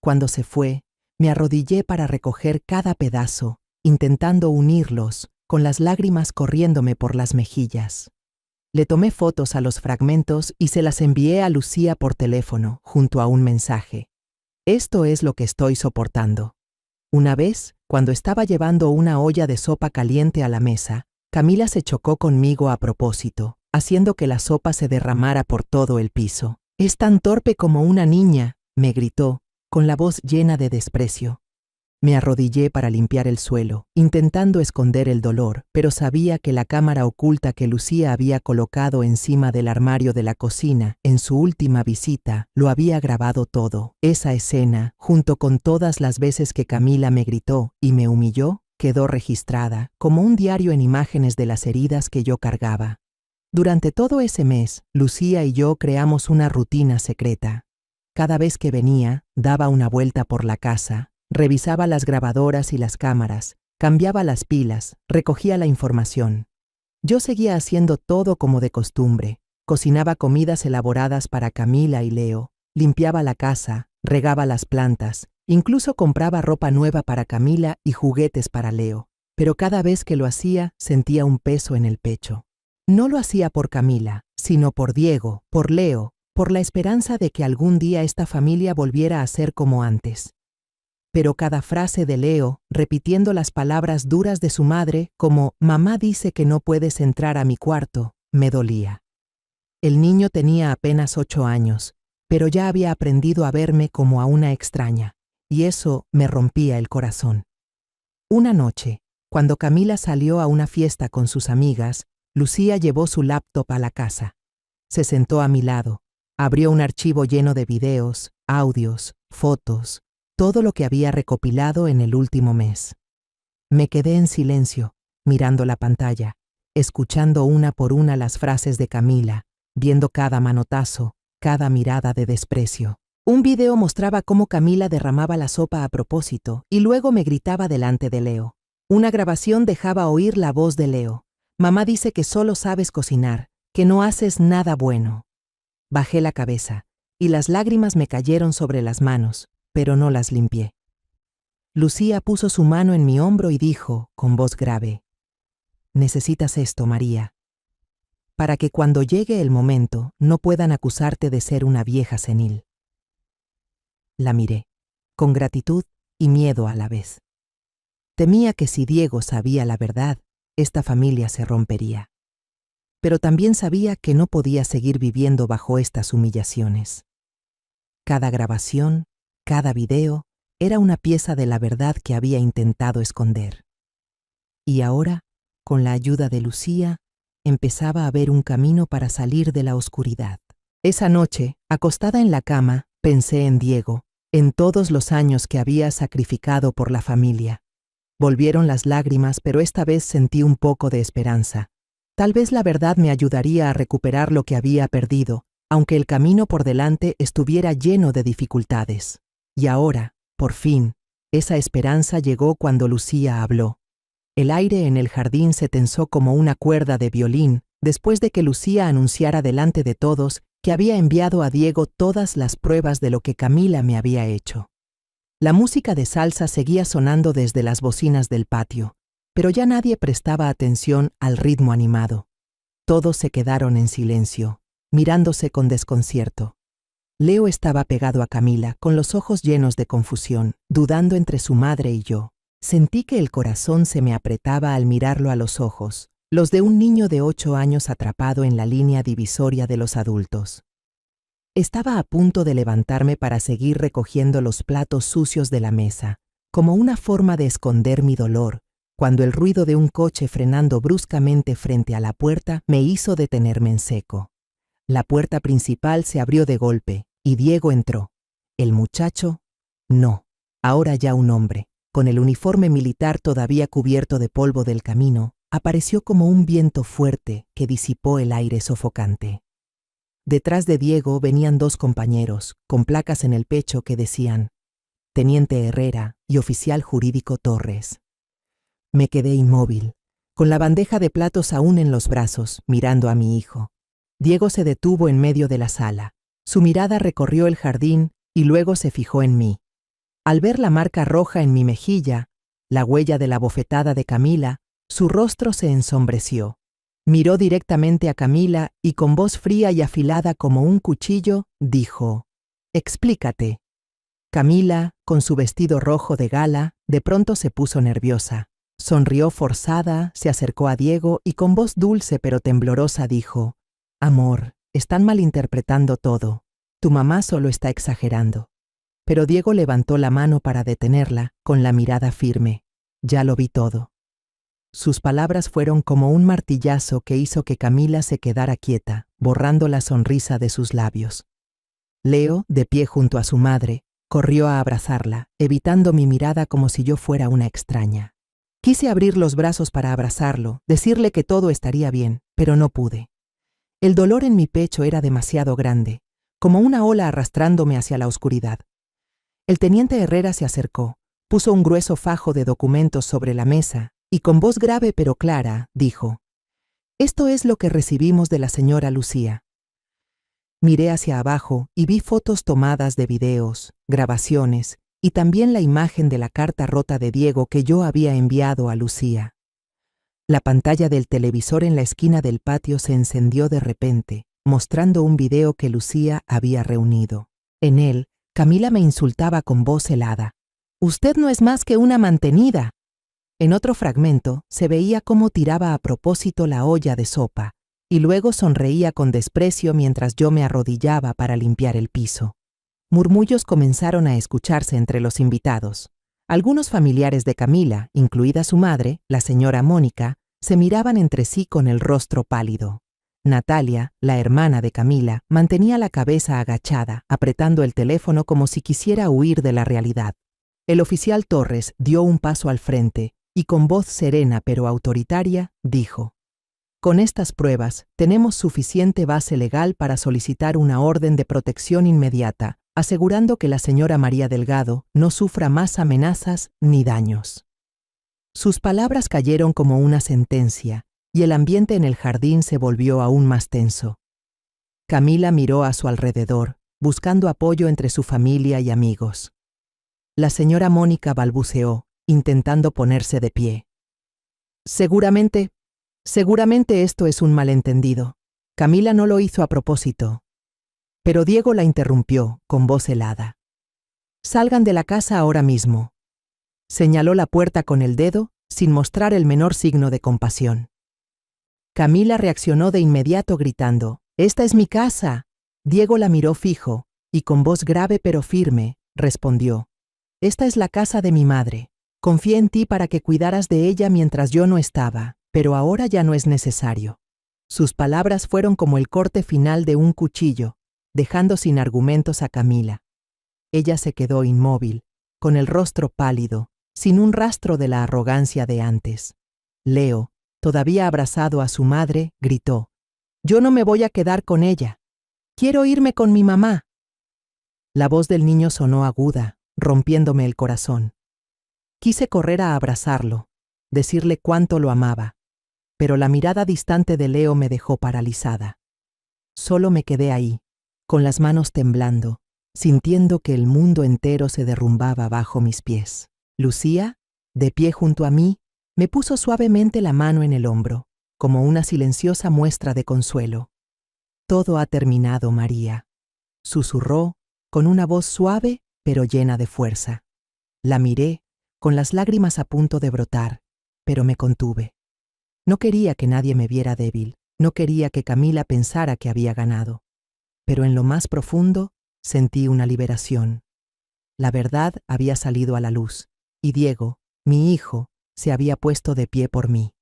Cuando se fue, me arrodillé para recoger cada pedazo, intentando unirlos, con las lágrimas corriéndome por las mejillas. Le tomé fotos a los fragmentos y se las envié a Lucía por teléfono, junto a un mensaje. Esto es lo que estoy soportando. Una vez, cuando estaba llevando una olla de sopa caliente a la mesa, Camila se chocó conmigo a propósito, haciendo que la sopa se derramara por todo el piso. «Es tan torpe como una niña», me gritó, con la voz llena de desprecio. Me arrodillé para limpiar el suelo, intentando esconder el dolor, pero sabía que la cámara oculta que Lucía había colocado encima del armario de la cocina en su última visita lo había grabado todo. Esa escena, junto con todas las veces que Camila me gritó y me humilló, quedó registrada como un diario en imágenes de las heridas que yo cargaba. Durante todo ese mes, Lucía y yo creamos una rutina secreta. Cada vez que venía, daba una vuelta por la casa, revisaba las grabadoras y las cámaras, cambiaba las pilas, recogía la información. Yo seguía haciendo todo como de costumbre. Cocinaba comidas elaboradas para Camila y Leo, limpiaba la casa, regaba las plantas, incluso compraba ropa nueva para Camila y juguetes para Leo. Pero cada vez que lo hacía, sentía un peso en el pecho. No lo hacía por Camila, sino por Diego, por Leo, por la esperanza de que algún día esta familia volviera a ser como antes. Pero cada frase de Leo, repitiendo las palabras duras de su madre, como «mamá dice que no puedes entrar a mi cuarto», me dolía. El niño tenía apenas 8 años, pero ya había aprendido a verme como a una extraña, y eso me rompía el corazón. Una noche, cuando Camila salió a una fiesta con sus amigas, Lucía llevó su laptop a la casa. Se sentó a mi lado, abrió un archivo lleno de videos, audios, fotos, todo lo que había recopilado en el último mes. Me quedé en silencio, mirando la pantalla, escuchando una por una las frases de Camila, viendo cada manotazo, cada mirada de desprecio. Un video mostraba cómo Camila derramaba la sopa a propósito y luego me gritaba delante de Leo. Una grabación dejaba oír la voz de Leo. «Mamá dice que solo sabes cocinar, que no haces nada bueno». Bajé la cabeza, y las lágrimas me cayeron sobre las manos, pero no las limpié. Lucía puso su mano en mi hombro y dijo, con voz grave: «Necesitas esto, María, para que cuando llegue el momento no puedan acusarte de ser una vieja senil». La miré, con gratitud y miedo a la vez. Temía que si Diego sabía la verdad, esta familia se rompería. Pero también sabía que no podía seguir viviendo bajo estas humillaciones. Cada grabación, cada video, era una pieza de la verdad que había intentado esconder. Y ahora, con la ayuda de Lucía, empezaba a ver un camino para salir de la oscuridad. Esa noche, acostada en la cama, pensé en Diego, en todos los años que había sacrificado por la familia. Volvieron las lágrimas, pero esta vez sentí un poco de esperanza. Tal vez la verdad me ayudaría a recuperar lo que había perdido, aunque el camino por delante estuviera lleno de dificultades. Y ahora, por fin, esa esperanza llegó cuando Lucía habló. El aire en el jardín se tensó como una cuerda de violín después de que Lucía anunciara delante de todos que había enviado a Diego todas las pruebas de lo que Camila me había hecho. La música de salsa seguía sonando desde las bocinas del patio, pero ya nadie prestaba atención al ritmo animado. Todos se quedaron en silencio, mirándose con desconcierto. Leo estaba pegado a Camila, con los ojos llenos de confusión, dudando entre su madre y yo. Sentí que el corazón se me apretaba al mirarlo a los ojos, los de un niño de 8 años atrapado en la línea divisoria de los adultos. Estaba a punto de levantarme para seguir recogiendo los platos sucios de la mesa, como una forma de esconder mi dolor, cuando el ruido de un coche frenando bruscamente frente a la puerta me hizo detenerme en seco. La puerta principal se abrió de golpe, y Diego entró. El muchacho, no, ahora ya un hombre, con el uniforme militar todavía cubierto de polvo del camino, apareció como un viento fuerte que disipó el aire sofocante. Detrás de Diego venían 2 compañeros, con placas en el pecho que decían Teniente Herrera y Oficial Jurídico Torres. Me quedé inmóvil, con la bandeja de platos aún en los brazos, mirando a mi hijo. Diego se detuvo en medio de la sala. Su mirada recorrió el jardín y luego se fijó en mí. Al ver la marca roja en mi mejilla, la huella de la bofetada de Camila, su rostro se ensombreció. Miró directamente a Camila y con voz fría y afilada como un cuchillo, dijo: «Explícate». Camila, con su vestido rojo de gala, de pronto se puso nerviosa. Sonrió forzada, se acercó a Diego y con voz dulce pero temblorosa dijo: «Amor, están malinterpretando todo. Tu mamá solo está exagerando». Pero Diego levantó la mano para detenerla, con la mirada firme. «Ya lo vi todo». Sus palabras fueron como un martillazo que hizo que Camila se quedara quieta, borrando la sonrisa de sus labios. Leo, de pie junto a su madre, corrió a abrazarla, evitando mi mirada como si yo fuera una extraña. Quise abrir los brazos para abrazarlo, decirle que todo estaría bien, pero no pude. El dolor en mi pecho era demasiado grande, como una ola arrastrándome hacia la oscuridad. El teniente Herrera se acercó, puso un grueso fajo de documentos sobre la mesa y con voz grave pero clara dijo: «Esto es lo que recibimos de la señora Lucía». Miré hacia abajo y vi fotos tomadas de videos, grabaciones y también la imagen de la carta rota de Diego que yo había enviado a Lucía. La pantalla del televisor en la esquina del patio se encendió de repente, mostrando un video que Lucía había reunido. En él, Camila me insultaba con voz helada: «Usted no es más que una mantenida». En otro fragmento se veía cómo tiraba a propósito la olla de sopa y luego sonreía con desprecio mientras yo me arrodillaba para limpiar el piso. Murmullos comenzaron a escucharse entre los invitados. Algunos familiares de Camila, incluida su madre, la señora Mónica, se miraban entre sí con el rostro pálido. Natalia, la hermana de Camila, mantenía la cabeza agachada, apretando el teléfono como si quisiera huir de la realidad. El oficial Torres dio un paso al frente y con voz serena pero autoritaria dijo: «Con estas pruebas tenemos suficiente base legal para solicitar una orden de protección inmediata, asegurando que la señora María Delgado no sufra más amenazas ni daños». Sus palabras cayeron como una sentencia, y el ambiente en el jardín se volvió aún más tenso. Camila miró a su alrededor, buscando apoyo entre su familia y amigos. La señora Mónica balbuceó, intentando ponerse de pie. Seguramente esto es un malentendido. Camila no lo hizo a propósito». Pero Diego la interrumpió, con voz helada. «Salgan de la casa ahora mismo». Señaló la puerta con el dedo, sin mostrar el menor signo de compasión. Camila reaccionó de inmediato gritando: «¡Esta es mi casa!». Diego la miró fijo, y con voz grave pero firme, respondió: «Esta es la casa de mi madre. Confié en ti para que cuidaras de ella mientras yo no estaba, pero ahora ya no es necesario». Sus palabras fueron como el corte final de un cuchillo, dejando sin argumentos a Camila. Ella se quedó inmóvil, con el rostro pálido, sin un rastro de la arrogancia de antes. Leo, todavía abrazado a su madre, gritó: «Yo no me voy a quedar con ella. Quiero irme con mi mamá». La voz del niño sonó aguda, rompiéndome el corazón. Quise correr a abrazarlo, decirle cuánto lo amaba, pero la mirada distante de Leo me dejó paralizada. Solo me quedé ahí, con las manos temblando, sintiendo que el mundo entero se derrumbaba bajo mis pies. Lucía, de pie junto a mí, me puso suavemente la mano en el hombro, como una silenciosa muestra de consuelo. «Todo ha terminado, María», susurró, con una voz suave pero llena de fuerza. La miré, con las lágrimas a punto de brotar, pero me contuve. No quería que nadie me viera débil, no quería que Camila pensara que había ganado. Pero en lo más profundo sentí una liberación. La verdad había salido a la luz, y Diego, mi hijo, se había puesto de pie por mí.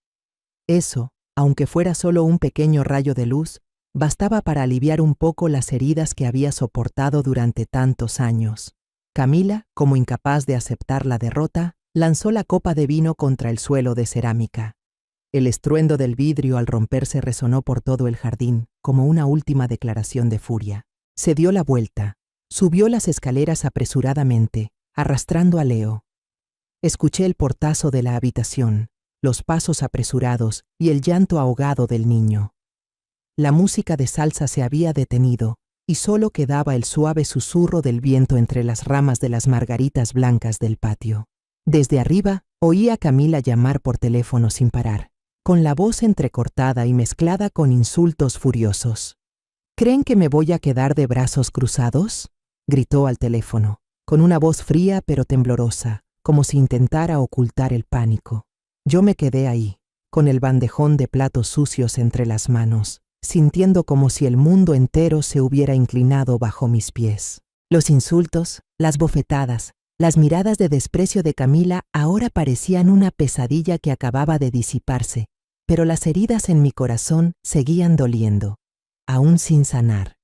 Eso, aunque fuera solo un pequeño rayo de luz, bastaba para aliviar un poco las heridas que había soportado durante tantos años. Camila, como incapaz de aceptar la derrota, lanzó la copa de vino contra el suelo de cerámica. El estruendo del vidrio al romperse resonó por todo el jardín, como una última declaración de furia. Se dio la vuelta, subió las escaleras apresuradamente, arrastrando a Leo. Escuché el portazo de la habitación, los pasos apresurados y el llanto ahogado del niño. La música de salsa se había detenido, y solo quedaba el suave susurro del viento entre las ramas de las margaritas blancas del patio. Desde arriba, oí a Camila llamar por teléfono sin parar, con la voz entrecortada y mezclada con insultos furiosos. ¿Creen que me voy a quedar de brazos cruzados?, gritó al teléfono, con una voz fría pero temblorosa, como si intentara ocultar el pánico. Yo me quedé ahí, con el bandejón de platos sucios entre las manos, sintiendo como si el mundo entero se hubiera inclinado bajo mis pies. Los insultos, las bofetadas, las miradas de desprecio de Camila ahora parecían una pesadilla que acababa de disiparse, pero las heridas en mi corazón seguían doliendo, aún sin sanar.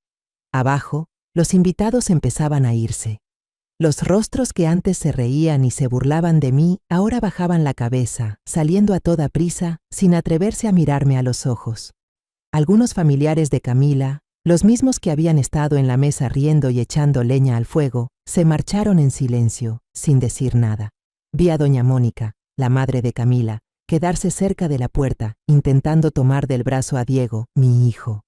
Abajo, los invitados empezaban a irse. Los rostros que antes se reían y se burlaban de mí ahora bajaban la cabeza, saliendo a toda prisa, sin atreverse a mirarme a los ojos. Algunos familiares de Camila, los mismos que habían estado en la mesa riendo y echando leña al fuego, se marcharon en silencio, sin decir nada. Vi a doña Mónica, la madre de Camila, quedarse cerca de la puerta, intentando tomar del brazo a Diego, mi hijo.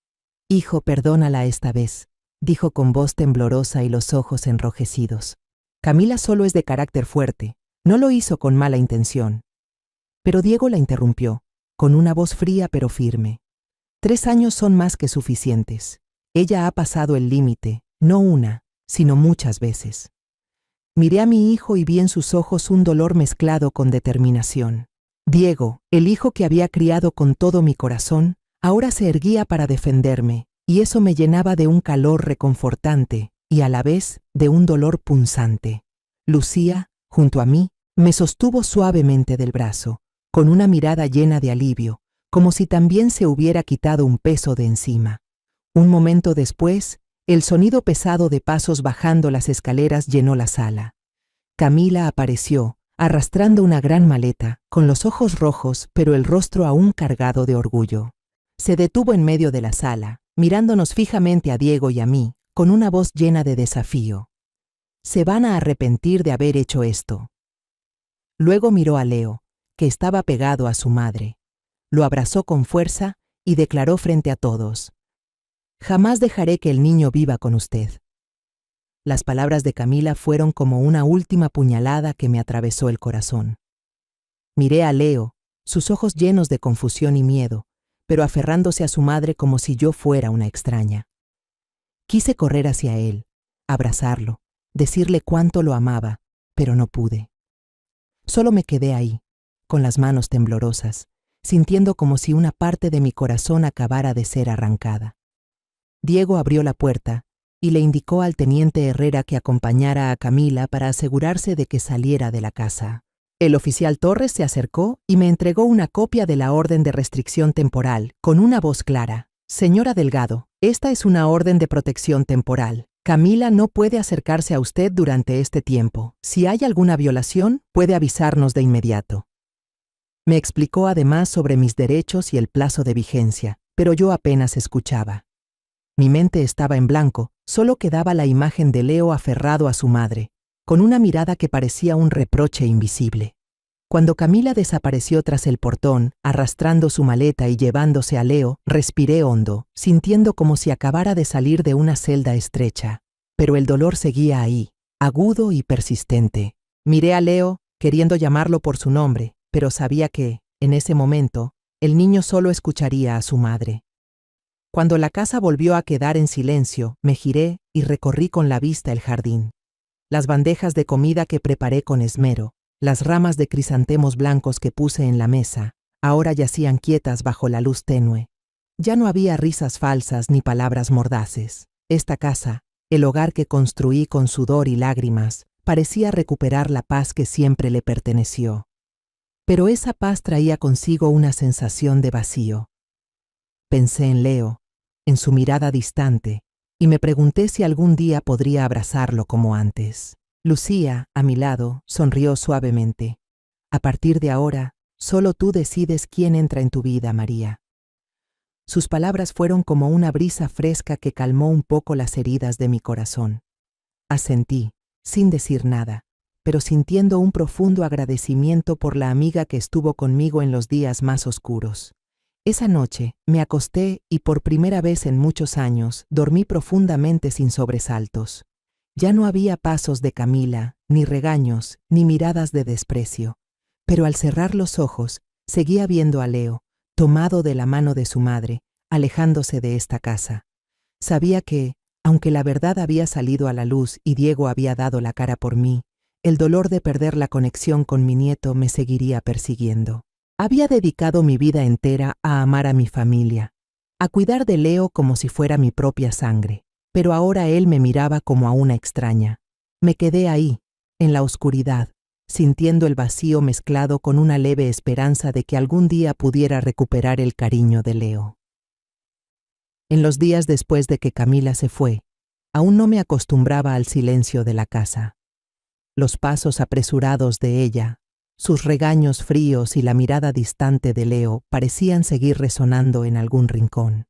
«Hijo, perdónala esta vez», dijo con voz temblorosa y los ojos enrojecidos. Camila solo es de carácter fuerte, no lo hizo con mala intención. Pero Diego la interrumpió, con una voz fría pero firme. 3 años son más que suficientes. Ella ha pasado el límite, no una, sino muchas veces. Miré a mi hijo y vi en sus ojos un dolor mezclado con determinación. Diego, el hijo que había criado con todo mi corazón, ahora se erguía para defenderme, y eso me llenaba de un calor reconfortante y a la vez de un dolor punzante. Lucía, junto a mí, me sostuvo suavemente del brazo, con una mirada llena de alivio, como si también se hubiera quitado un peso de encima. Un momento después, el sonido pesado de pasos bajando las escaleras llenó la sala. Camila apareció, arrastrando una gran maleta, con los ojos rojos pero el rostro aún cargado de orgullo. Se detuvo en medio de la sala, mirándonos fijamente a Diego y a mí, con una voz llena de desafío. «Se van a arrepentir de haber hecho esto». Luego miró a Leo, que estaba pegado a su madre. Lo abrazó con fuerza y declaró frente a todos: «Jamás dejaré que el niño viva con usted». Las palabras de Camila fueron como una última puñalada que me atravesó el corazón. Miré a Leo, sus ojos llenos de confusión y miedo, pero aferrándose a su madre como si yo fuera una extraña. Quise correr hacia él, abrazarlo, decirle cuánto lo amaba, pero no pude. Solo me quedé ahí, con las manos temblorosas, sintiendo como si una parte de mi corazón acabara de ser arrancada. Diego abrió la puerta y le indicó al teniente Herrera que acompañara a Camila para asegurarse de que saliera de la casa. El oficial Torres se acercó y me entregó una copia de la orden de restricción temporal, con una voz clara: «Señora Delgado, esta es una orden de protección temporal. Camila no puede acercarse a usted durante este tiempo. Si hay alguna violación, puede avisarnos de inmediato». Me explicó además sobre mis derechos y el plazo de vigencia, pero yo apenas escuchaba. Mi mente estaba en blanco, solo quedaba la imagen de Leo aferrado a su madre, con una mirada que parecía un reproche invisible. Cuando Camila desapareció tras el portón, arrastrando su maleta y llevándose a Leo, respiré hondo, sintiendo como si acabara de salir de una celda estrecha. Pero el dolor seguía ahí, agudo y persistente. Miré a Leo, queriendo llamarlo por su nombre, pero sabía que, en ese momento, el niño solo escucharía a su madre. Cuando la casa volvió a quedar en silencio, me giré y recorrí con la vista el jardín. Las bandejas de comida que preparé con esmero, las ramas de crisantemos blancos que puse en la mesa, ahora yacían quietas bajo la luz tenue. Ya no había risas falsas ni palabras mordaces. Esta casa, el hogar que construí con sudor y lágrimas, parecía recuperar la paz que siempre le perteneció. Pero esa paz traía consigo una sensación de vacío. Pensé en Leo, en su mirada distante, y me pregunté si algún día podría abrazarlo como antes. Lucía, a mi lado, sonrió suavemente. «A partir de ahora, solo tú decides quién entra en tu vida, María». Sus palabras fueron como una brisa fresca que calmó un poco las heridas de mi corazón. Asentí, sin decir nada, pero sintiendo un profundo agradecimiento por la amiga que estuvo conmigo en los días más oscuros. Esa noche me acosté y por primera vez en muchos años dormí profundamente sin sobresaltos. Ya no había pasos de Camila, ni regaños, ni miradas de desprecio. Pero al cerrar los ojos, seguía viendo a Leo, tomado de la mano de su madre, alejándose de esta casa. Sabía que, aunque la verdad había salido a la luz y Diego había dado la cara por mí, el dolor de perder la conexión con mi nieto me seguiría persiguiendo. Había dedicado mi vida entera a amar a mi familia, a cuidar de Leo como si fuera mi propia sangre, pero ahora él me miraba como a una extraña. Me quedé ahí, en la oscuridad, sintiendo el vacío mezclado con una leve esperanza de que algún día pudiera recuperar el cariño de Leo. En los días después de que Camila se fue, aún no me acostumbraba al silencio de la casa. Los pasos apresurados de ella, sus regaños fríos y la mirada distante de Leo parecían seguir resonando en algún rincón.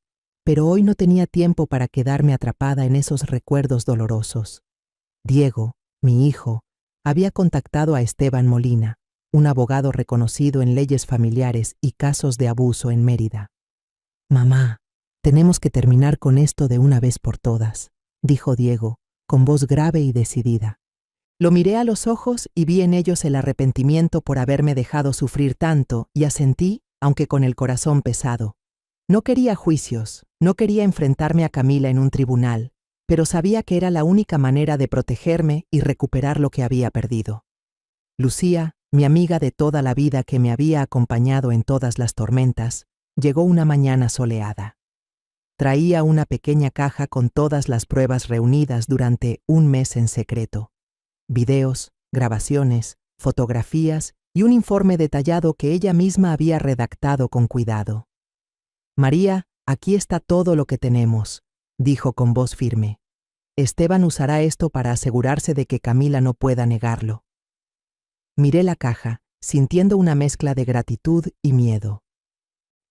Pero hoy no tenía tiempo para quedarme atrapada en esos recuerdos dolorosos. Diego, mi hijo, había contactado a Esteban Molina, un abogado reconocido en leyes familiares y casos de abuso en Mérida. «Mamá, tenemos que terminar con esto de una vez por todas», dijo Diego, con voz grave y decidida. Lo miré a los ojos y vi en ellos el arrepentimiento por haberme dejado sufrir tanto y asentí, aunque con el corazón pesado. No quería juicios, no quería enfrentarme a Camila en un tribunal, pero sabía que era la única manera de protegerme y recuperar lo que había perdido. Lucía, mi amiga de toda la vida que me había acompañado en todas las tormentas, llegó una mañana soleada. Traía una pequeña caja con todas las pruebas reunidas durante un mes en secreto. Videos, grabaciones, fotografías y un informe detallado que ella misma había redactado con cuidado. «María, aquí está todo lo que tenemos», dijo con voz firme. «Esteban usará esto para asegurarse de que Camila no pueda negarlo». Miré la caja, sintiendo una mezcla de gratitud y miedo.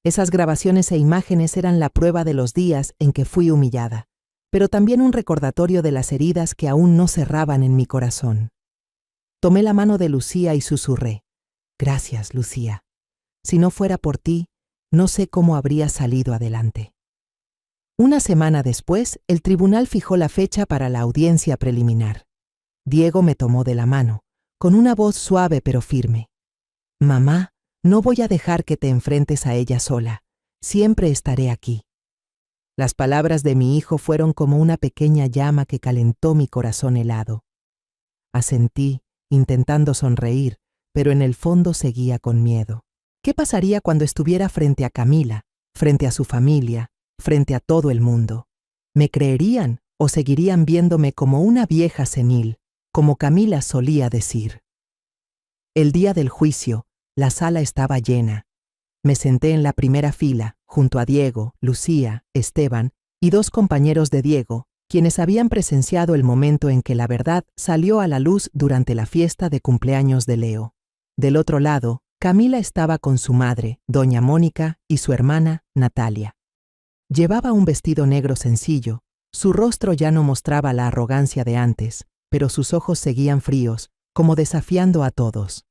Esas grabaciones e imágenes eran la prueba de los días en que fui humillada, pero también un recordatorio de las heridas que aún no cerraban en mi corazón. Tomé la mano de Lucía y susurré: «Gracias, Lucía. Si no fuera por ti, no sé cómo habría salido adelante». Una semana después, el tribunal fijó la fecha para la audiencia preliminar. Diego me tomó de la mano, con una voz suave pero firme. «Mamá, no voy a dejar que te enfrentes a ella sola. Siempre estaré aquí». Las palabras de mi hijo fueron como una pequeña llama que calentó mi corazón helado. Asentí, intentando sonreír, pero en el fondo seguía con miedo. ¿Qué pasaría cuando estuviera frente a Camila, frente a su familia, frente a todo el mundo? ¿Me creerían o seguirían viéndome como una vieja senil, como Camila solía decir? El día del juicio, la sala estaba llena. Me senté en la primera fila, junto a Diego, Lucía, Esteban y dos compañeros de Diego, quienes habían presenciado el momento en que la verdad salió a la luz durante la fiesta de cumpleaños de Leo. Del otro lado, Camila estaba con su madre, doña Mónica, y su hermana, Natalia. Llevaba un vestido negro sencillo, su rostro ya no mostraba la arrogancia de antes, pero sus ojos seguían fríos, como desafiando a todos.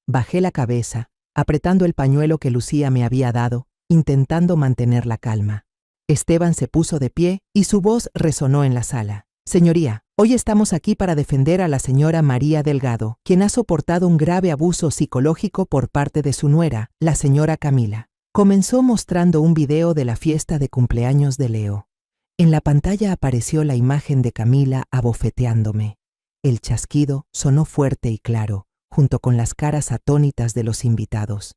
Bajé la cabeza, apretando el pañuelo que Lucía me había dado, intentando mantener la calma. Esteban se puso de pie y su voz resonó en la sala. «Señoría, hoy estamos aquí para defender a la señora María Delgado, quien ha soportado un grave abuso psicológico por parte de su nuera, la señora Camila». Comenzó mostrando un video de la fiesta de cumpleaños de Leo. En la pantalla apareció la imagen de Camila abofeteándome. El chasquido sonó fuerte y claro, junto con las caras atónitas de los invitados.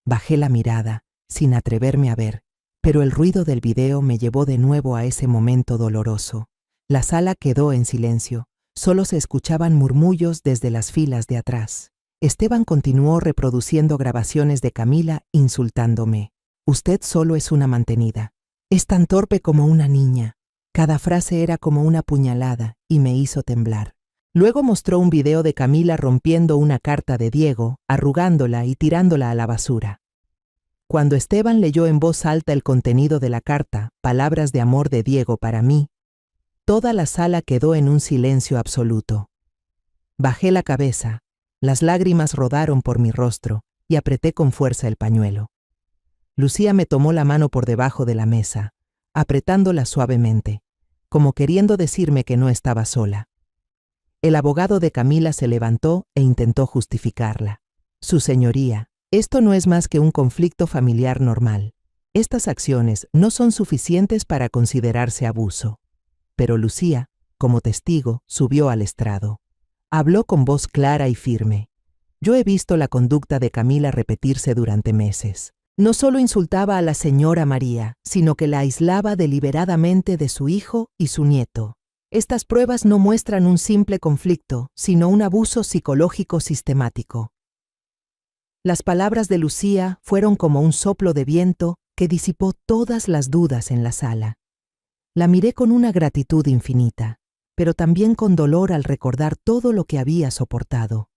Bajé la mirada, sin atreverme a ver, pero el ruido del video me llevó de nuevo a ese momento doloroso. La sala quedó en silencio, solo se escuchaban murmullos desde las filas de atrás. Esteban continuó reproduciendo grabaciones de Camila insultándome. «Usted solo es una mantenida. Es tan torpe como una niña». Cada frase era como una puñalada y me hizo temblar. Luego mostró un video de Camila rompiendo una carta de Diego, arrugándola y tirándola a la basura. Cuando Esteban leyó en voz alta el contenido de la carta, palabras de amor de Diego para mí, toda la sala quedó en un silencio absoluto. Bajé la cabeza, las lágrimas rodaron por mi rostro y apreté con fuerza el pañuelo. Lucía me tomó la mano por debajo de la mesa, apretándola suavemente, como queriendo decirme que no estaba sola. El abogado de Camila se levantó e intentó justificarla. Su señoría, esto no es más que un conflicto familiar normal. Estas acciones no son suficientes para considerarse abuso. Pero Lucía, como testigo, subió al estrado. Habló con voz clara y firme. Yo he visto la conducta de Camila repetirse durante meses. No solo insultaba a la señora María, sino que la aislaba deliberadamente de su hijo y su nieto. Estas pruebas no muestran un simple conflicto, sino un abuso psicológico sistemático. Las palabras de Lucía fueron como un soplo de viento que disipó todas las dudas en la sala. La miré con una gratitud infinita, pero también con dolor al recordar todo lo que había soportado.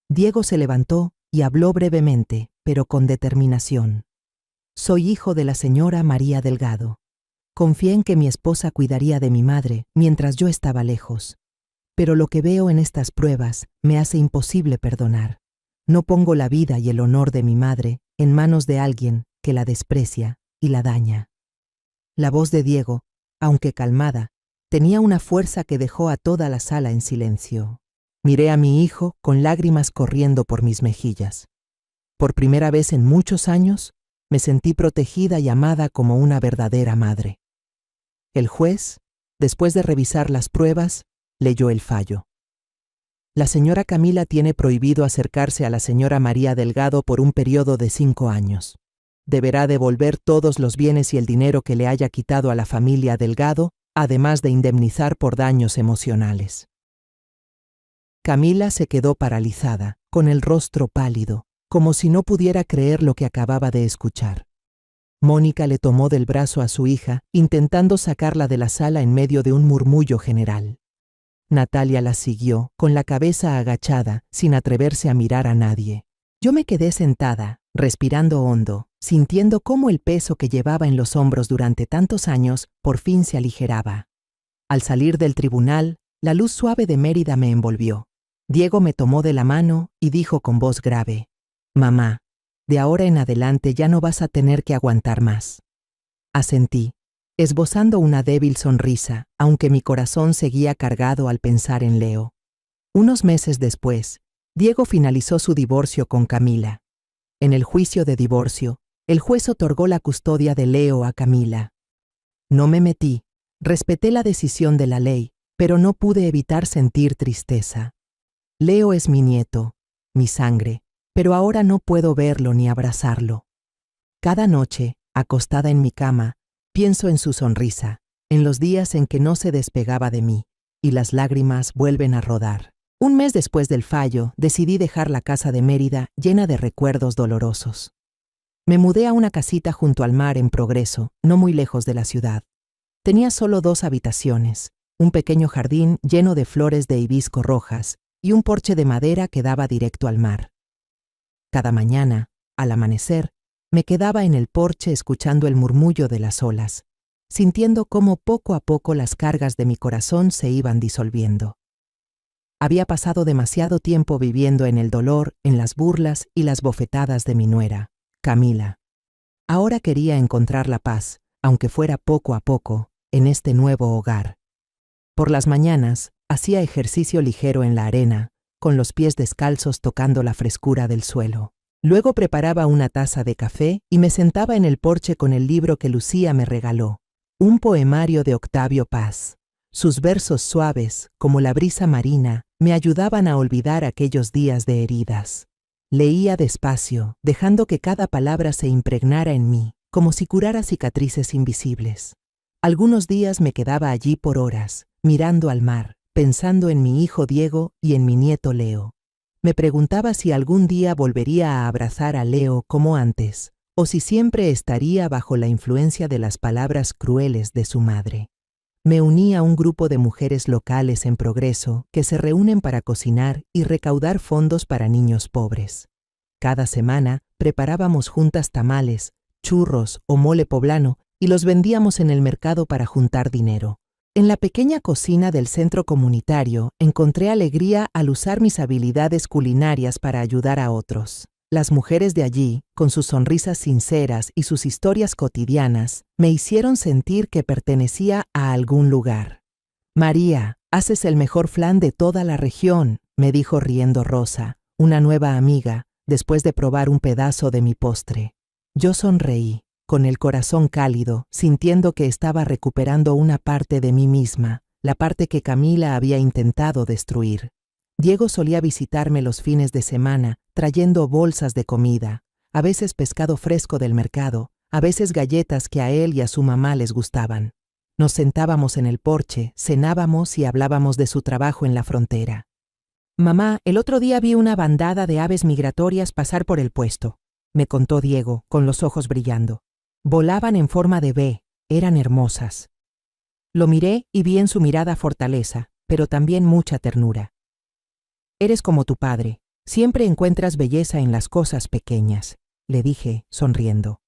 Diego se levantó y habló brevemente, pero con determinación. Soy hijo de la señora María Delgado. Confié en que mi esposa cuidaría de mi madre mientras yo estaba lejos. Pero lo que veo en estas pruebas me hace imposible perdonar. No pongo la vida y el honor de mi madre en manos de alguien que la desprecia y la daña. La voz de Diego, aunque calmada, tenía una fuerza que dejó a toda la sala en silencio. Miré a mi hijo con lágrimas corriendo por mis mejillas. Por primera vez en muchos años, me sentí protegida y amada como una verdadera madre. El juez, después de revisar las pruebas, leyó el fallo. La señora Camila tiene prohibido acercarse a la señora María Delgado por un periodo de 5 años. Deberá devolver todos los bienes y el dinero que le haya quitado a la familia Delgado, además de indemnizar por daños emocionales. Camila se quedó paralizada, con el rostro pálido, como si no pudiera creer lo que acababa de escuchar. Mónica le tomó del brazo a su hija, intentando sacarla de la sala en medio de un murmullo general. Natalia la siguió, con la cabeza agachada, sin atreverse a mirar a nadie. Yo me quedé sentada, respirando hondo, sintiendo cómo el peso que llevaba en los hombros durante tantos años por fin se aligeraba. Al salir del tribunal, la luz suave de Mérida me envolvió. Diego me tomó de la mano y dijo con voz grave: «Mamá, de ahora en adelante ya no vas a tener que aguantar más». Asentí, esbozando una débil sonrisa, aunque mi corazón seguía cargado al pensar en Leo. Unos meses después, Diego finalizó su divorcio con Camila. En el juicio de divorcio, el juez otorgó la custodia de Leo a Camila. No me metí, respeté la decisión de la ley, pero no pude evitar sentir tristeza. Leo es mi nieto, mi sangre, pero ahora no puedo verlo ni abrazarlo. Cada noche, acostada en mi cama, pienso en su sonrisa, en los días en que no se despegaba de mí, y las lágrimas vuelven a rodar. Un mes después del fallo, decidí dejar la casa de Mérida llena de recuerdos dolorosos. Me mudé a una casita junto al mar en Progreso, no muy lejos de la ciudad. Tenía solo 2 habitaciones, un pequeño jardín lleno de flores de hibisco rojas y un porche de madera que daba directo al mar. Cada mañana, al amanecer, me quedaba en el porche escuchando el murmullo de las olas, sintiendo cómo poco a poco las cargas de mi corazón se iban disolviendo. Había pasado demasiado tiempo viviendo en el dolor, en las burlas y las bofetadas de mi nuera, Camila. Ahora quería encontrar la paz, aunque fuera poco a poco, en este nuevo hogar. Por las mañanas, hacía ejercicio ligero en la arena, con los pies descalzos tocando la frescura del suelo. Luego preparaba una taza de café y me sentaba en el porche con el libro que Lucía me regaló, un poemario de Octavio Paz. Sus versos suaves, como la brisa marina, me ayudaban a olvidar aquellos días de heridas. Leía despacio, dejando que cada palabra se impregnara en mí, como si curara cicatrices invisibles. Algunos días me quedaba allí por horas, mirando al mar, pensando en mi hijo Diego y en mi nieto Leo. Me preguntaba si algún día volvería a abrazar a Leo como antes, o si siempre estaría bajo la influencia de las palabras crueles de su madre. Me uní a un grupo de mujeres locales en Progreso que se reúnen para cocinar y recaudar fondos para niños pobres. Cada semana preparábamos juntas tamales, churros o mole poblano y los vendíamos en el mercado para juntar dinero. En la pequeña cocina del centro comunitario encontré alegría al usar mis habilidades culinarias para ayudar a otros. Las mujeres de allí, con sus sonrisas sinceras y sus historias cotidianas, me hicieron sentir que pertenecía a algún lugar. María, haces el mejor flan de toda la región, me dijo riendo Rosa, una nueva amiga, después de probar un pedazo de mi postre. Yo sonreí, con el corazón cálido, sintiendo que estaba recuperando una parte de mí misma, la parte que Camila había intentado destruir. Diego solía visitarme los fines de semana, trayendo bolsas de comida, a veces pescado fresco del mercado, a veces galletas que a él y a su mamá les gustaban. Nos sentábamos en el porche, cenábamos y hablábamos de su trabajo en la frontera. «Mamá, el otro día vi una bandada de aves migratorias pasar por el puesto», me contó Diego, con los ojos brillando. Volaban en forma de V, eran hermosas. Lo miré y vi en su mirada fortaleza, pero también mucha ternura. «Eres como tu padre, siempre encuentras belleza en las cosas pequeñas», le dije, sonriendo.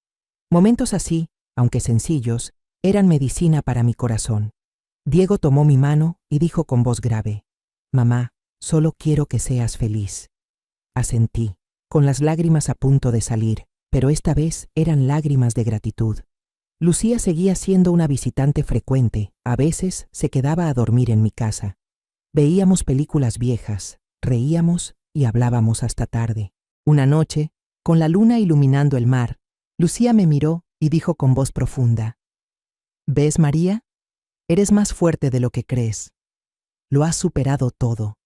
Momentos así, aunque sencillos, eran medicina para mi corazón. Diego tomó mi mano y dijo con voz grave: «Mamá, solo quiero que seas feliz». Asentí, con las lágrimas a punto de salir, pero esta vez eran lágrimas de gratitud. Lucía seguía siendo una visitante frecuente, a veces se quedaba a dormir en mi casa. Veíamos películas viejas, reíamos y hablábamos hasta tarde. Una noche, con la luna iluminando el mar, Lucía me miró y dijo con voz profunda: «¿Ves, María? Eres más fuerte de lo que crees. Lo has superado todo».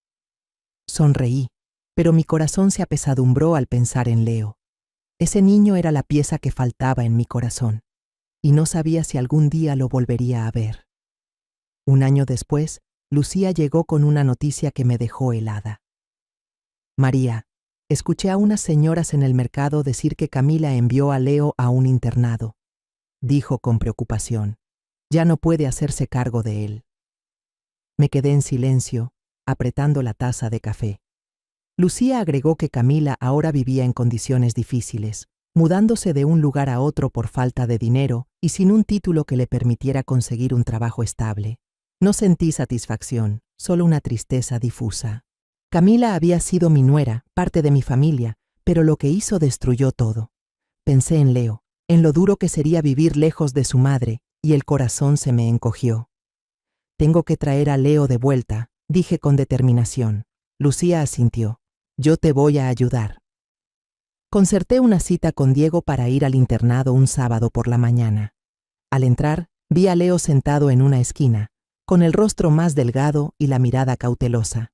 Sonreí, pero mi corazón se apesadumbró al pensar en Leo. Ese niño era la pieza que faltaba en mi corazón, y no sabía si algún día lo volvería a ver. Un año después, Lucía llegó con una noticia que me dejó helada. «María, escuché a unas señoras en el mercado decir que Camila envió a Leo a un internado», dijo con preocupación. «Ya no puede hacerse cargo de él». Me quedé en silencio, apretando la taza de café. Lucía agregó que Camila ahora vivía en condiciones difíciles, mudándose de un lugar a otro por falta de dinero y sin un título que le permitiera conseguir un trabajo estable. No sentí satisfacción, solo una tristeza difusa. Camila había sido mi nuera, parte de mi familia, pero lo que hizo destruyó todo. Pensé en Leo, en lo duro que sería vivir lejos de su madre, y el corazón se me encogió. «Tengo que traer a Leo de vuelta», dije con determinación. Lucía asintió. «Yo te voy a ayudar». Concerté una cita con Diego para ir al internado un sábado por la mañana. Al entrar, vi a Leo sentado en una esquina, con el rostro más delgado y la mirada cautelosa.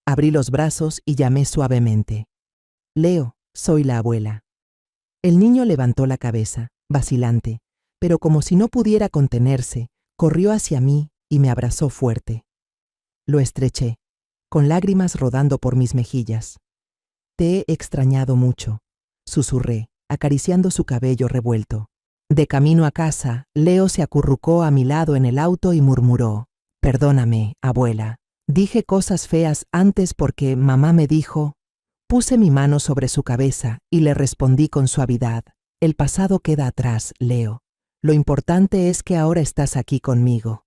Abrí los brazos y llamé suavemente: «Leo, soy la abuela». El niño levantó la cabeza, vacilante, pero como si no pudiera contenerse, corrió hacia mí y me abrazó fuerte. Lo estreché, con lágrimas rodando por mis mejillas. «Te he extrañado mucho», susurré, acariciando su cabello revuelto. De camino a casa, Leo se acurrucó a mi lado en el auto y murmuró: «Perdóname, abuela. Dije cosas feas antes porque mamá me dijo». Puse mi mano sobre su cabeza y le respondí con suavidad: «El pasado queda atrás, Leo. Lo importante es que ahora estás aquí conmigo».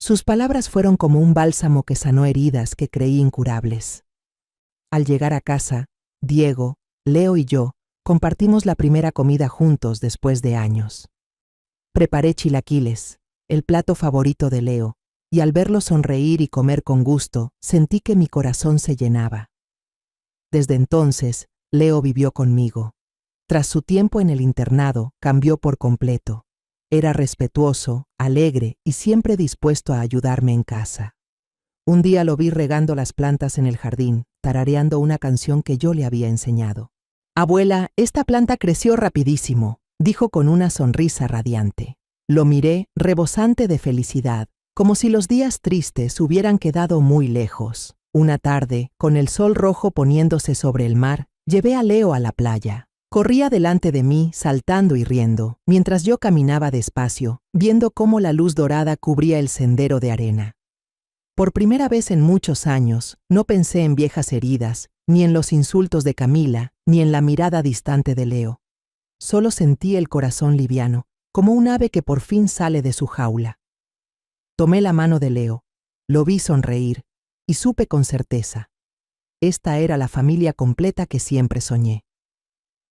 Sus palabras fueron como un bálsamo que sanó heridas que creí incurables. Al llegar a casa, Diego, Leo y yo compartimos la primera comida juntos después de años. Preparé chilaquiles, el plato favorito de Leo, y al verlo sonreír y comer con gusto, sentí que mi corazón se llenaba. Desde entonces, Leo vivió conmigo. Tras su tiempo en el internado, cambió por completo. Era respetuoso, alegre y siempre dispuesto a ayudarme en casa. Un día lo vi regando las plantas en el jardín, tarareando una canción que yo le había enseñado. «Abuela, esta planta creció rapidísimo», dijo con una sonrisa radiante. Lo miré, rebosante de felicidad, como si los días tristes hubieran quedado muy lejos. Una tarde, con el sol rojo poniéndose sobre el mar, llevé a Leo a la playa. Corría delante de mí, saltando y riendo, mientras yo caminaba despacio, viendo cómo la luz dorada cubría el sendero de arena. Por primera vez en muchos años, no pensé en viejas heridas, ni en los insultos de Camila, ni en la mirada distante de Leo. Solo sentí el corazón liviano, como un ave que por fin sale de su jaula. Tomé la mano de Leo, lo vi sonreír, y supe con certeza: esta era la familia completa que siempre soñé.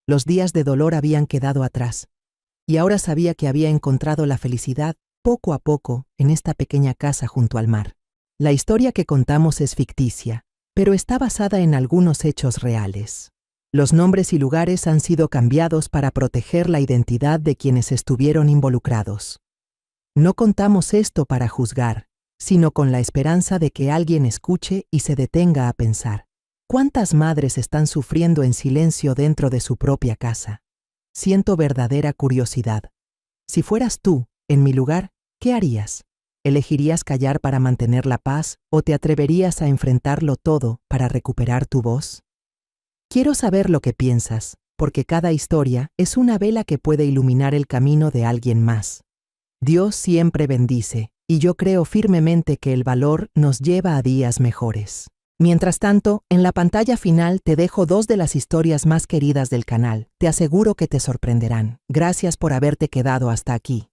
Los días de dolor habían quedado atrás, y ahora sabía que había encontrado la felicidad poco a poco en esta pequeña casa junto al mar. La historia que contamos es ficticia, pero está basada en algunos hechos reales. Los nombres y lugares han sido cambiados para proteger la identidad de quienes estuvieron involucrados. No contamos esto para juzgar, sino con la esperanza de que alguien escuche y se detenga a pensar. ¿Cuántas madres están sufriendo en silencio dentro de su propia casa? Siento verdadera curiosidad. Si fueras tú, en mi lugar, ¿qué harías? ¿Elegirías callar para mantener la paz o te atreverías a enfrentarlo todo para recuperar tu voz? Quiero saber lo que piensas, porque cada historia es una vela que puede iluminar el camino de alguien más. Dios siempre bendice, y yo creo firmemente que el valor nos lleva a días mejores. Mientras tanto, en la pantalla final te dejo 2 de las historias más queridas del canal. Te aseguro que te sorprenderán. Gracias por haberte quedado hasta aquí.